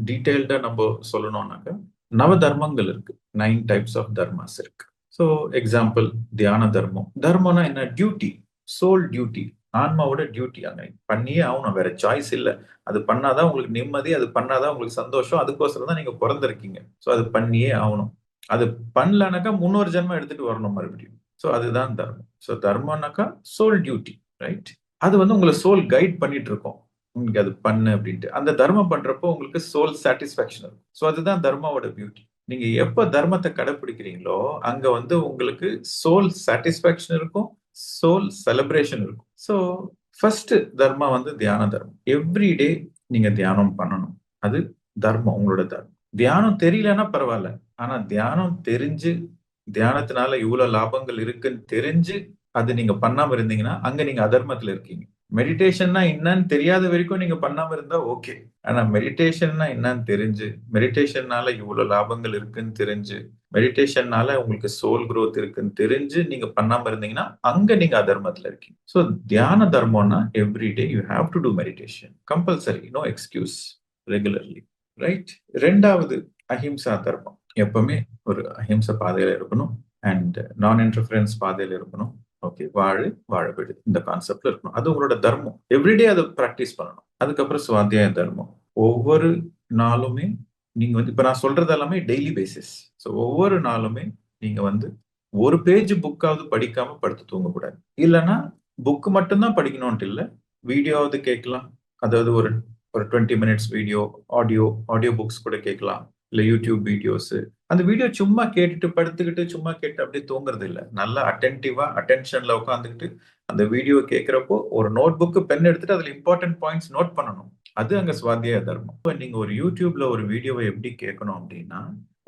டீட்டெயில்டா நம்ம சொல்லணும்னாக்கா நவ தர்மங்கள் இருக்கு, 9 டைப்ஸ் ஆஃப் தர்மாஸ் இருக்கு. ஸோ எக்ஸாம்பிள் தியான தர்மம். தர்மம்னா என்ன? டியூட்டி, சோல் டியூட்டி, ஆன்மாவோட டியூட்டி. அங்க பண்ணியே ஆகணும், வேற சாய்ஸ் இல்லை. அது பண்ணாதான் உங்களுக்கு நிம்மதி, அது பண்ணாதான் உங்களுக்கு சந்தோஷம், அதுக்கோசரம் தான் நீங்க பிறந்திருக்கீங்க. ஸோ அது பண்ணியே ஆகணும். அது பண்ணலனாக்கா முன்னொரு ஜென்மம் எடுத்துட்டு வரணும் மறுபடியும். ஸோ அதுதான் தர்மம். ஸோ தர்மம்னாக்கா சோல் டியூட்டி, ரைட்? அது வந்து உங்களை சோல் கைட் பண்ணிட்டு இருக்கோம், உங்களுக்கு அது பண்ணு அப்படின்ட்டு. அந்த தர்மம் பண்றப்போ உங்களுக்கு சோல் சாட்டிஸ்ஃபேக்ஷன் இருக்கும். ஸோ அதுதான் தர்மாவோட பியூட்டி. நீங்க எப்ப தர்மத்தை கடைபிடிக்கிறீங்களோ அங்க வந்து உங்களுக்கு சோல் சாட்டிஸ்ஃபேக்ஷன் இருக்கும், சோல் செலிப்ரேஷன் இருக்கும். ஸோ ஃபர்ஸ்ட் தர்மா வந்து தியான தர்மம். எவ்ரிடே நீங்க தியானம் பண்ணணும், அது தர்மம், உங்களோட தர்மம். தியானம் தெரியலன்னா பரவாயில்ல, ஆனா தியானம் தெரிஞ்சு தியானத்தினால இவ்வளவு லாபங்கள் இருக்குன்னு தெரிஞ்சு அது நீங்க பண்ணாம இருந்தீங்கன்னா அங்க நீங்க அதர்மத்துல இருக்கீங்க. மெடிடேஷன்னா என்னன்னு தெரியாத வரைக்கும் நீங்க பண்ணாம இருந்தா ஓகே, ஆனா மெடிடேஷன்னா என்னன்னு தெரிஞ்சு, மெடிடேஷன்னால இவ்வளவு லாபங்கள் இருக்குன்னு தெரிஞ்சு, மெடிடேஷன்னால உங்களுக்கு சோல் growth இருக்குன்னு தெரிஞ்சு நீங்க பண்ணாம இருந்தீங்கன்னா அங்க நீங்க அதர்மத்துல இருக்கீங்க. ஸோ தியான தர்மம்னா everyday you have to do meditation, compulsory, no excuse, regularly, right? ரெண்டாவது அஹிம்சா தர்மம். எப்பவுமே ஒரு அஹிம்சை பாதையில இருக்கணும் அண்ட் நான் இன்டர்ஃபரன்ஸ் பாதையில இருக்கணும். ஓகே, வாழ விடு இந்த கான்செப்ட்ல இருக்கணும். அது உங்களோட தர்மம். எவ்ரிடே அதை ப்ராக்டிஸ் பண்ணணும். அதுக்கப்புறம் சுவாத்தியாய தர்மம். ஒவ்வொரு நாளுமே நீங்க வந்து இப்ப நான் சொல்றது எல்லாமே டெய்லி பேசிஸ். ஸோ ஒவ்வொரு நாளுமே நீங்க வந்து ஒரு பேஜ் புக்காவது படிக்காம படுத்து தூங்கக்கூடாது. இல்லைன்னா புக்கு மட்டும்தான் படிக்கணும்ட்டு இல்லை, வீடியோவது கேட்கலாம். அதாவது ஒரு 20 மினிட்ஸ் வீடியோ, ஆடியோ புக்ஸ் கூட கேட்கலாம். இல்லை யூடியூப் வீடியோஸ். அந்த வீடியோ சும்மா கேட்டுட்டு படுத்துக்கிட்டு சும்மா கேட்டு அப்படியே தூங்குறது இல்லை. நல்லா அட்டென்டிவா அட்டென்ஷன்ல உட்காந்துக்கிட்டு அந்த வீடியோ கேட்கிறப்போ ஒரு நோட் புக்கு பென் எடுத்துட்டு அதுல இம்பார்ட்டன்ட் பாயிண்ட்ஸ் நோட் பண்ணணும். அது அங்க சுவாத்தியாய தர்மம். இப்போ நீங்க ஒரு யூடியூப்ல ஒரு வீடியோவை எப்படி கேட்கணும் அப்படின்னா,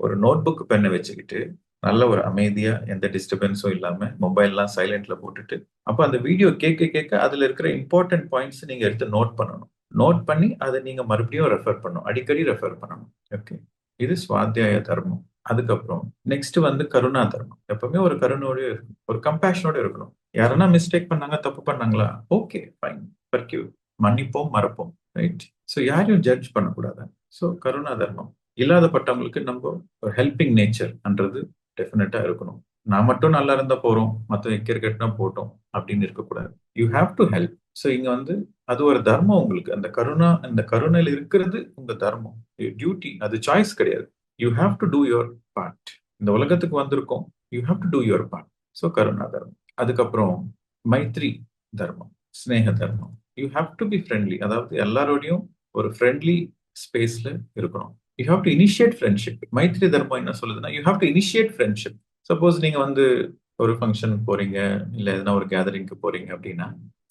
ஒரு நோட் புக் பெண்ணை வச்சுக்கிட்டு நல்ல ஒரு அமைதியா எந்த டிஸ்டர்பன்ஸும் இல்லாம மொபைல்லாம் சைலண்ட்ல போட்டுட்டு அப்போ அந்த வீடியோ கேட்க அதுல இருக்கிற இம்பார்ட்டன்ட் பாயிண்ட்ஸ் நீங்க எடுத்து நோட் பண்ணணும். நோட் பண்ணி அதை நீங்க மறுபடியும் ரெஃபர் பண்ணணும், அடிக்கடி ரெஃபர் பண்ணணும். ஓகே, இது சுவாத்தியாய தர்மம். அதுக்கப்புறம் நெக்ஸ்ட் வந்து கருணா தர்மம். எப்பவுமே ஒரு கருணோட இருக்கணும், ஒரு கம்பேஷனோட இருக்கணும். யாருன்னா மிஸ்டேக் பண்ணாங்க, தப்பு பண்ணாங்களா, ஓகே ஃபைன், ஃபர்கிவ், மன்னிப்போம், மறப்போம், ரைட். ஸோ யாரையும் ஜட்ஜ் பண்ணக்கூடாது. ஸோ கருணா தர்மம். இல்லாதப்பட்டவங்களுக்கு நம்ம ஒரு ஹெல்பிங் நேச்சர்ன்றது டெஃபினட்டா இருக்கணும். நான் மட்டும் நல்லா இருந்தா போறோம், மற்ற எக்கேற்கட்டினா போட்டோம் அப்படின்னு இருக்கக்கூடாது. You have to help. So இங்க வந்து அது ஒரு தர்மம் உங்களுக்கு. அந்த கருணையில் இருக்கிறது உங்க தர்மம், டியூட்டி. அது சாய்ஸ் கிடையாது. You have to do your part. இந்த உலகத்துக்கு வந்திருக்கோம், you have to do your part. So கருணா தர்மம். அதுக்கப்புறம் மைத்ரி தர்மம், ஸ்னேக தர்மம். You have to be friendly. அதாவது எல்லாரோடையும் ஒரு ஃப்ரெண்ட்லி ஸ்பேஸ்ல இருக்கணும். You have to initiate friendship. மைத்ரி தர்மம் என்ன சொல்லுதுன்னா, you have to initiate friendship. Suppose நீங்க வந்து ஒரு ஃபங்க்ஷனுக்கு போறீங்க, இல்லை எதனா ஒரு கேதரிங்க்கு போறீங்க அப்படின்னா,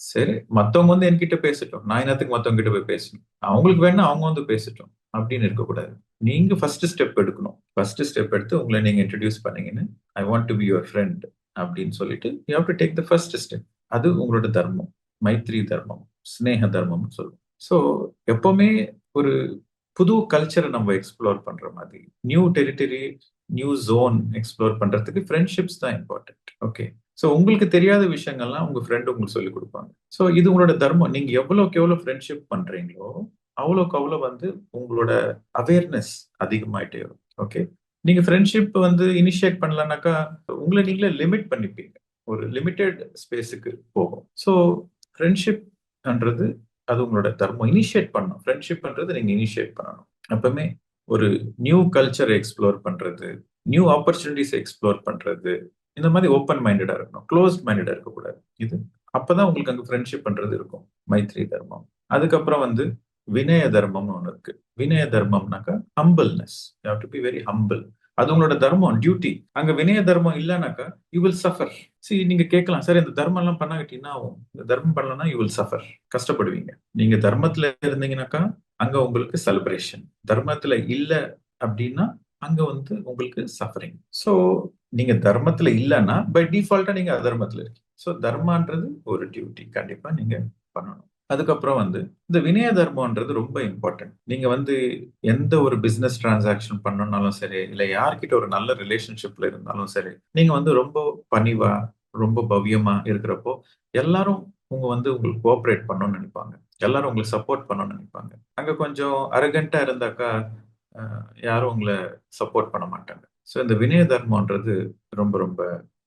சரி மற்றவங்க வந்து என்கிட்ட பேசட்டும், நான் என்னத்துக்கு மற்றவங்க கிட்ட போய் பேசணும், அவங்களுக்கு வேணா அவங்க வந்து பேசட்டும் அப்படின்னு இருக்கக்கூடாது. நீங்க ஃபர்ஸ்ட் ஸ்டெப் எடுக்கணும். ஃபர்ஸ்ட் ஸ்டெப் எடுத்து உங்களை நீங்க இன்ட்ரடியூஸ் பண்ணீங்கன்னு, I want to be your friend அப்படின்னு சொல்லிட்டு you have to take the first step. அது உங்களோட தர்மம், மைத்ரி தர்மம், ஸ்னேக தர்மம்னு சொல்லுவோம். ஸோ எப்பவுமே ஒரு புது கல்ச்சரை நம்ம எக்ஸ்ப்ளோர் பண்ற மாதிரி, new territory, new zone explore பண்றதுக்கு ஃப்ரெண்ட்ஷிப்ஸ் தான் இம்பார்ட்டன்ட். ஓகே, ஸோ உங்களுக்கு தெரியாத விஷயங்கள்லாம் உங்க ஃப்ரெண்டு உங்களுக்கு சொல்லிக் கொடுப்பாங்க. ஸோ இது உங்களோட தர்மம். நீங்க எவ்வளோக்கு எவ்வளோ ஃப்ரெண்ட்ஷிப் பண்றீங்களோ அவ்வளோக்கு அவ்வளோ வந்து உங்களோட அவேர்னஸ் அதிகமாயிட்டே வரும். ஓகே, நீங்க ஃப்ரெண்ட்ஷிப் வந்து இனிஷியேட் பண்ணலனாக்கா உங்களை நீங்களே லிமிட் பண்ணிப்பீங்க, ஒரு லிமிட்டெட் ஸ்பேஸுக்கு போகும். ஸோ ஃப்ரெண்ட்ஷிப்ன்றது அது உங்களோட தர்மம். இனிஷியேட் பண்ணணும். ஃப்ரெண்ட்ஷிப்ன்றது நீங்க இனிஷியேட் பண்ணணும். எப்பவுமே ஒரு நியூ கல்ச்சர் எக்ஸ்ப்ளோர் பண்றது, நியூ ஆப்பர்ச்சுனிட்டிஸ் எக்ஸ்ப்ளோர் பண்றது, இந்த மாதிரி ஓப்பன் மைண்டடா இருக்கணும், க்ளோஸ்ட் மைண்டடா இருக்கக்கூடாது. இது அப்பதான் உங்களுக்கு அங்க ஃப்ரெண்ட்ஷிப் பண்றது இருக்கும். மைத்ரி தர்மம். அதுக்கப்புறம் வந்து வினய தர்மம்னு ஒண்ணு இருக்கு. வினய தர்மம்னாக்கா ஹம்பிள்னஸ். You have to be very humble. அது உங்களோட தர்மம், டியூட்டி. அங்க வினய தர்மம் இல்லைனாக்கா யூ வில் சஃபர். சரி, நீங்க கேட்கலாம், சார் இந்த தர்மம் எல்லாம் பண்ணாக்கிட்டீங்கன்னா ஆகும். இந்த தர்மம் பண்ணலன்னா யூ வில் சஃபர், கஷ்டப்படுவீங்க. நீங்க தர்மத்துல இருந்தீங்கன்னாக்கா அங்க உங்களுக்கு செலிப்ரேஷன். தர்மத்துல இல்ல அப்படின்னா அங்க வந்து உங்களுக்கு சஃபரிங். ஸோ நீங்க தர்மத்துல இல்லைன்னா பை டிஃபால்ட்டா நீங்க அதர்மத்துல இருக்கீங்க. ஸோ தர்மான்றது ஒரு டியூட்டி, கண்டிப்பா நீங்க பண்ணணும். அதுக்கப்புறம் வந்து இந்த வினய தர்மம்ன்றது ரொம்ப இம்பார்ட்டன்ட். நீங்க வந்து எந்த ஒரு பிசினஸ் டிரான்சாக்ஷன் பண்ணணும்னாலும் சரி, இல்லை யார்கிட்ட ஒரு நல்ல ரிலேஷன்ஷிப்ல இருந்தாலும் சரி, நீங்க வந்து ரொம்ப பணிவா, ரொம்ப பவ்யமா இருக்கிறப்போ எல்லாரும் உங்களுக்கு கோஆப்ரேட் பண்ணணும்னு நினைப்பாங்க, எல்லாரும் உங்களுக்கு சப்போர்ட் பண்ணணும்னு நினைப்பாங்க. அங்க கொஞ்சம் அரகண்டா இருந்தாக்கா யாரும் உங்களை சப்போர்ட் பண்ண மாட்டாங்க. ஸோ இந்த வினய தர்மம்ன்றது ரொம்ப ரொம்ப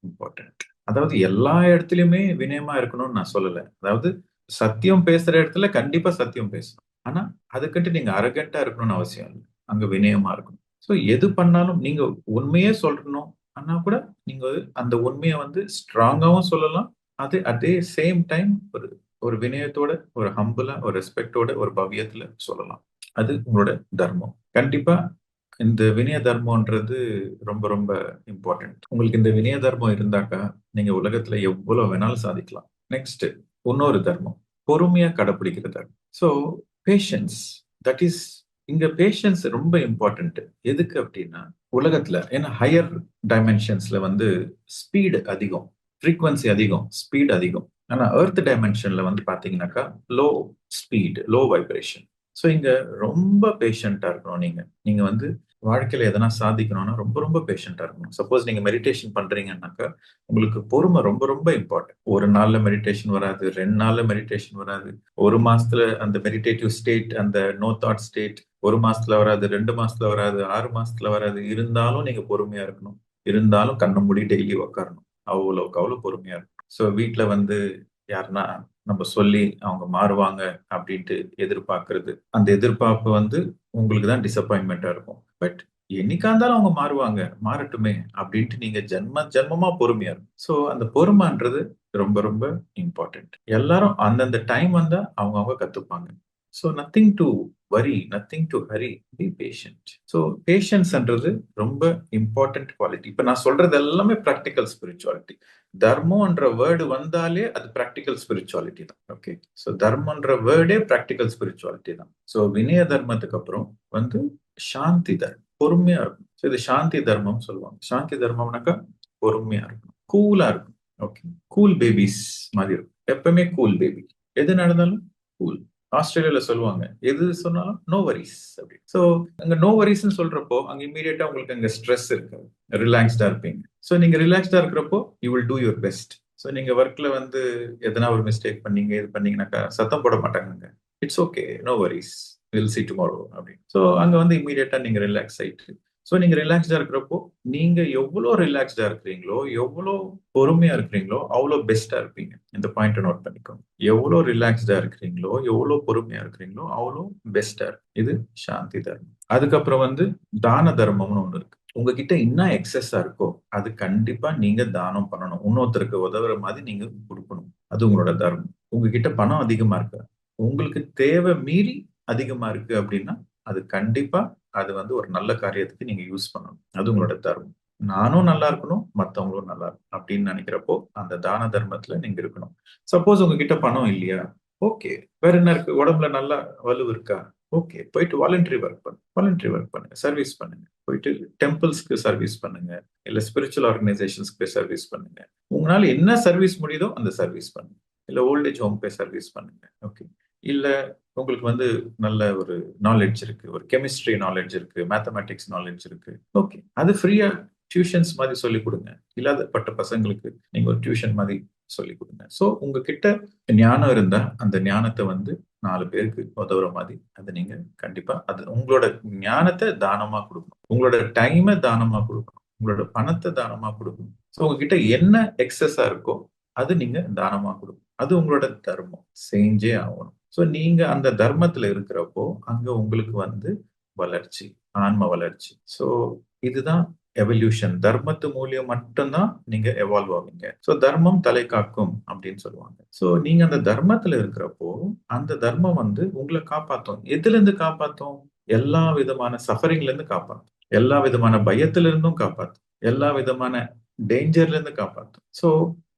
இம்பார்ட்டன்ட். அதாவது எல்லா இடத்துலயுமே வினயமா இருக்கணும்னு நான் சொல்லலை. அதாவது சத்தியம் பேசுற இடத்துல கண்டிப்பா சத்தியம் பேசணும். ஆனா அதுக்கிட்ட நீங்க அரகண்டா இருக்கணும்னு அவசியம் இல்லை, அங்க வினயமா இருக்கணும். ஸோ எது பண்ணாலும் நீங்க உண்மையே சொல்லணும் ஆனா கூட நீங்க அந்த உண்மையை வந்து ஸ்ட்ராங்காவும் சொல்லலாம். அது அதே சேம் டைம் ஒரு வினயத்தோட, ஒரு ஹம்பிளா, ஒரு ரெஸ்பெக்டோட, ஒரு பவ்யத்துல சொல்லலாம். அது உங்களோட தர்மம். கண்டிப்பா இந்த வினய தர்மம்ன்றது ரொம்ப ரொம்ப இம்பார்ட்டன்ட். உங்களுக்கு இந்த வினய தர்மம் இருந்தாக்கா நீங்க உலகத்துல எவ்வளவு வேணாலும் சாதிக்கலாம். நெக்ஸ்ட் இன்னொரு தர்மம், பொறுமையா கடைபிடிக்கிற தர்மம். ஸோ பேஷன்ஸ், தட் இஸ் இங்க பேஷன்ஸ் ரொம்ப இம்பார்ட்டன்ட். எதுக்கு அப்படின்னா உலகத்துல ஏன்னா ஹையர் டைமென்ஷன்ஸ்ல வந்து ஸ்பீடு அதிகம், ஃப்ரீக்வன்சி அதிகம், ஸ்பீட் அதிகம். ஆனா எர்த் டைமென்ஷன்ல வந்து பாத்தீங்கன்னாக்கா low speed, low vibration. So இங்க ரொம்ப பேஷண்டா இருக்கணும். நீங்க வந்து வாழ்க்கையில எதனா சாதிக்கணும்னா ரொம்ப ரொம்ப பேஷண்டா இருக்கணும். சப்போஸ் நீங்க மெடிடேஷன் பண்றீங்கன்னாக்கா உங்களுக்கு பொறுமை ரொம்ப ரொம்ப இம்பார்ட்டன்ட். ஒரு நாள்ல மெடிடேஷன் வராது, 2 நாள்ல மெடிடேஷன் வராது, ஒரு மாசத்துல அந்த மெடிடேட்டிவ் ஸ்டேட், அந்த நோ தாட் ஸ்டேட் 1 மாசத்துல வராது, 2 மாசத்துல வராது, 6 மாசத்துல வராது. இருந்தாலும் நீங்க பொறுமையா இருக்கணும். இருந்தாலும் கண்ணை மூடி டெய்லி உட்காரணும். அவ்வளவுக்கு அவ்வளவு பொறுமையா இருக்கும். ஸோ வீட்டுல வந்து யாருன்னா நம்ம சொல்லி அவங்க மாறுவாங்க அப்படின்ட்டு எதிர்பார்க்கறது, அந்த எதிர்பார்ப்பு வந்து உங்களுக்கு தான் டிசப்பாயின்மெண்டா இருக்கும். பட் என்னைக்கா இருந்தாலும் அவங்க மாறுவாங்க, மாறட்டுமே அப்படின்ட்டு நீங்க ஜென்மமா பொறுமையா இருக்கும். ஸோ அந்த பொறுமைன்றது ரொம்ப ரொம்ப இம்பார்ட்டன்ட். எல்லாரும் அந்தந்த டைம் வந்தா அவங்க கத்துப்பாங்க. So nothing to worry, nothing to hurry, be patient. So பேஷன்ஸ்ன்றது ரொம்ப இம்பார்ட்டன்ட் குவாலிட்டி. இப்ப நான் சொல்றது எல்லாமே ப்ராக்டிக்கல் ஸ்பிரிச்சுவாலிட்டி. தர்மம்ன்ற வேர்டு வந்தாலே அது ப்ராக்டிக்கல் ஸ்பிரிச்சுவாலிட்டி தான். ஓகே, ஸோ தர்மன்ற வேர்டே ப்ராக்டிக்கல் ஸ்பிரிச்சுவாலிட்டி தான். ஸோ வினய தர்மத்துக்கு அப்புறம் வந்து சாந்தி தர்மம், பொறுமையா இருக்கும். ஸோ இது சாந்தி தர்மம் சொல்லுவாங்க. சாந்தி தர்மம்னாக்கா பொறுமையா இருக்கும், கூலா இருக்கும். ஓகே, கூல் பேபிஸ் மாதிரி இருக்கும். எப்பவுமே கூல் பேபி, எது நடந்தாலும் கூல். ஆஸ்திரேலியால சொல்லுவாங்க எது சொன்னாலும் நோ வரிஸ் அப்படி. ஸோ அங்க நோ வரிஸ்ன்னு சொல்றப்போ அங்க இமீடியட்டா உங்களுக்கு அங்க ஸ்ட்ரெஸ் இருக்காது, ரிலாக்ஸ்டா இருப்பீங்க. ஸோ நீங்க ரிலாக்ஸ்டா இருக்கிறப்போ you will do your best. So நீங்க ஒர்க்ல வந்து எதனா ஒரு மிஸ்டேக் பண்ணீங்க, இது பண்ணீங்கன்னாக்கா சத்தம் போட மாட்டாங்க. It's okay, no worries, will see tomorrow அப்படின்னு. ஸோ அங்க வந்து இமீடியட்டா நீங்க ரிலாக்ஸ் ஆயிட்டு, ஸோ நீங்க ரிலாக்ஸ்டா இருக்கிறப்போ நீங்க எவ்வளோ ரிலாக்ஸ்டா இருக்கிறீங்களோ, எவ்வளோ பொறுமையா இருக்கிறீங்களோ அவ்வளோ பெஸ்டா இருப்பீங்க. இந்த பாயிண்ட் நோட் பண்ணிக்கோங்க. எவ்வளோ ரிலாக்ஸ்டா இருக்கிறீங்களோ, எவ்வளோ பொறுமையா இருக்கிறீங்களோ அவ்வளோ பெஸ்டா இருக்கு. இது சாந்தி தர்மம். அதுக்கப்புறம் வந்து தான தர்மம்னு ஒண்ணு இருக்கு. உங்ககிட்ட என்ன எக்ஸஸா இருக்கோ அது கண்டிப்பா நீங்க தானம் பண்ணணும். இன்னொருத்தருக்கு உதவுற மாதிரி நீங்க கொடுக்கணும். அது உங்களோட தர்மம். உங்ககிட்ட பணம் அதிகமா இருக்கு, உங்களுக்கு தேவை மீறி அதிகமா இருக்கு அப்படின்னா அது கண்டிப்பா அது வந்து ஒரு நல்ல காரியத்துக்கு நீங்க யூஸ் பண்ணணும். அது உங்களோட தர்மம். நானும் நல்லா இருக்கணும், மத்தவங்களும் நல்லா இருக்கணும் அப்படின்னு நினைக்கிறப்போ அந்த தான தர்மத்துல நீங்க இருக்கணும். சப்போஸ் உங்ககிட்ட பணம் இல்லையா, ஓகே, வேற என்ன இருக்கு, உடம்புல நல்லா வலு இருக்கா, ஓகே, போயிட்டு வாலண்டரி ஒர்க் பண்ணுங்க, சர்வீஸ் பண்ணுங்க, போயிட்டு டெம்பிள்ஸ்க்கு சர்வீஸ் பண்ணுங்க, இல்ல ஸ்பிரிச்சுவல் ஆர்கனைசேஷன்ஸ்க்கு போய் சர்வீஸ் பண்ணுங்க. உங்களால என்ன சர்வீஸ் முடியுதோ அந்த சர்வீஸ் பண்ணுங்க. இல்ல ஓல்டேஜ் ஹோம் போய் சர்வீஸ் பண்ணுங்க. ஓகே, இல்ல உங்களுக்கு வந்து நல்ல ஒரு நாலேஜ் இருக்கு, ஒரு கெமிஸ்ட்ரி நாலேஜ் இருக்கு, மேத்தமேட்டிக்ஸ் நாலேஜ் இருக்கு, ஓகே, அது ஃப்ரீயா டியூஷன்ஸ் மாதிரி சொல்லிக் கொடுங்க. இல்லாதப்பட்ட பசங்களுக்கு நீங்க ஒரு டியூஷன் மாதிரி சொல்லிக் கொடுங்க. ஸோ உங்ககிட்ட ஞானம் இருந்தா அந்த ஞானத்தை வந்து 4 பேருக்கு உதவுற மாதிரி அதை நீங்க கண்டிப்பா, அது உங்களோட ஞானத்தை தானமா கொடுக்கணும், உங்களோட டைமை தானமா கொடுக்கணும், உங்களோட பணத்தை தானமா கொடுக்கணும். ஸோ உங்ககிட்ட என்ன எக்ஸஸா இருக்கோ அது நீங்க தானமா கொடுக்கணும். அது உங்களோட தர்மம், செஞ்சே ஆகணும். ஸோ நீங்க அந்த தர்மத்துல இருக்கிறப்போ அங்க உங்களுக்கு வந்து வளர்ச்சி, ஆன்ம வளர்ச்சி. ஸோ இதுதான் எவல்யூஷன். தர்மத்து மூலியம் மட்டும்தான் நீங்க எவால்வ் ஆவீங்க. ஸோ தர்மம் தலை காக்கும் அப்படின்னு சொல்லுவாங்க. ஸோ நீங்க அந்த தர்மத்துல இருக்கிறப்போ அந்த தர்மம் வந்து உங்களை காப்பாத்தும். எதுல இருந்து காப்பாத்தும்? எல்லா விதமான சஃபரிங்ல இருந்து காப்பாத்தும், எல்லா விதமான பயத்துல இருந்தும் காப்பாத்தும், எல்லா விதமான டேஞ்சர்ல இருந்து காப்பாத்தும். ஸோ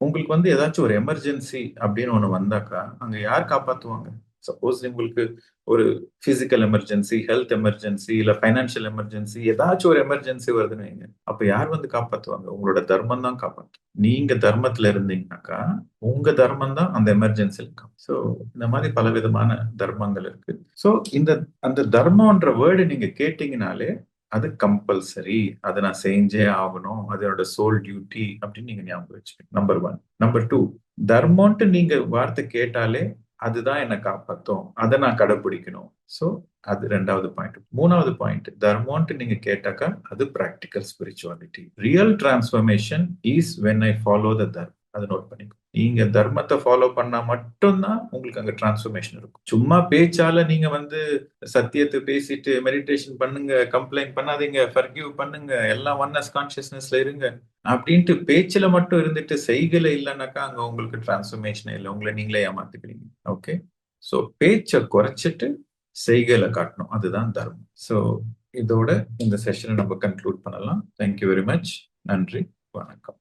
உங்களுக்கு வந்து ஏதாச்சும் ஒரு எமர்ஜென்சி அப்படின்னு ஒண்ணு வந்தாக்கா அங்க யார் காப்பாத்துவாங்க? சப்போஸ் உங்களுக்கு ஒரு பிசிக்கல் எமர்ஜென்சி, ஹெல்த் எமர்ஜென்சி, இல்ல பைனான்சியல் எமர்ஜென்சி, ஏதாச்சும் ஒரு எமர்ஜென்சி வருதுன்னு வைங்க, அப்ப யார் வந்து காப்பாத்துவாங்க? உங்களோட தர்மம் தான் காப்பாற்றும். நீங்க தர்மத்துல இருந்தீங்கன்னாக்கா உங்க தர்மம் தான் அந்த எமர்ஜென்சியில் இருக்கும். ஸோ இந்த மாதிரி பல விதமான தர்மங்கள் இருக்கு. ஸோ அந்த தர்மம்ன்ற வேர்டு நீங்க கேட்டீங்கனாலே அது கம்பல்சரி, அதை நான் செஞ்சே ஆகணும், அதனோட சோல் டியூட்டி அப்படின்னு நீங்க ஞாபகம் வச்சுக்கணும். நம்பர் 1. நம்பர் 2, தர்மம்ட்டு நீங்க வார்த்தை கேட்டாலே அதுதான் என்னை காப்பாத்தும், அதை நான் கடைபிடிக்கணும். ஸோ அது 2வது பாயிண்ட். 3வது பாயிண்ட், தர்மம்ட்டு நீங்க கேட்டாக்கா அது practical spirituality. Real transformation is when I follow the தர்மம். அதை நோட் பண்ணிக்கோ. நீங்க தர்மத்தை ஃபாலோ பண்ணா மட்டும்தான் உங்களுக்கு அங்க டிரான்ஸ்ஃபர்மேஷன் இருக்கும். சும்மா பேச்சால நீங்க வந்து சத்தியத்தை பேசிட்டு மெடிடேஷன் பண்ணுங்க, கம்ப்ளைண்ட் பண்ணாதீங்க, ஃபர்கிவ் பண்ணுங்க, எல்லாம் ஒன்னஸ் கான்சியஸ்னஸ்ல இருங்க அப்படின்ட்டு பேச்சுல மட்டும் இருந்துட்டு செய்கல இல்லைன்னாக்கா அங்க உங்களுக்கு டிரான்ஸ்ஃபர்மேஷன் இல்லை, உங்களை நீங்களே ஏமாத்துக்கிறீங்க. ஓகே, ஸோ பேச்சை குறைச்சிட்டு செய்கலை காட்டணும், அதுதான் தர்மம். ஸோ இதோட இந்த செஷனை நம்ம கன்க்ளூட் பண்ணலாம். Thank you very much. நன்றி, வணக்கம்.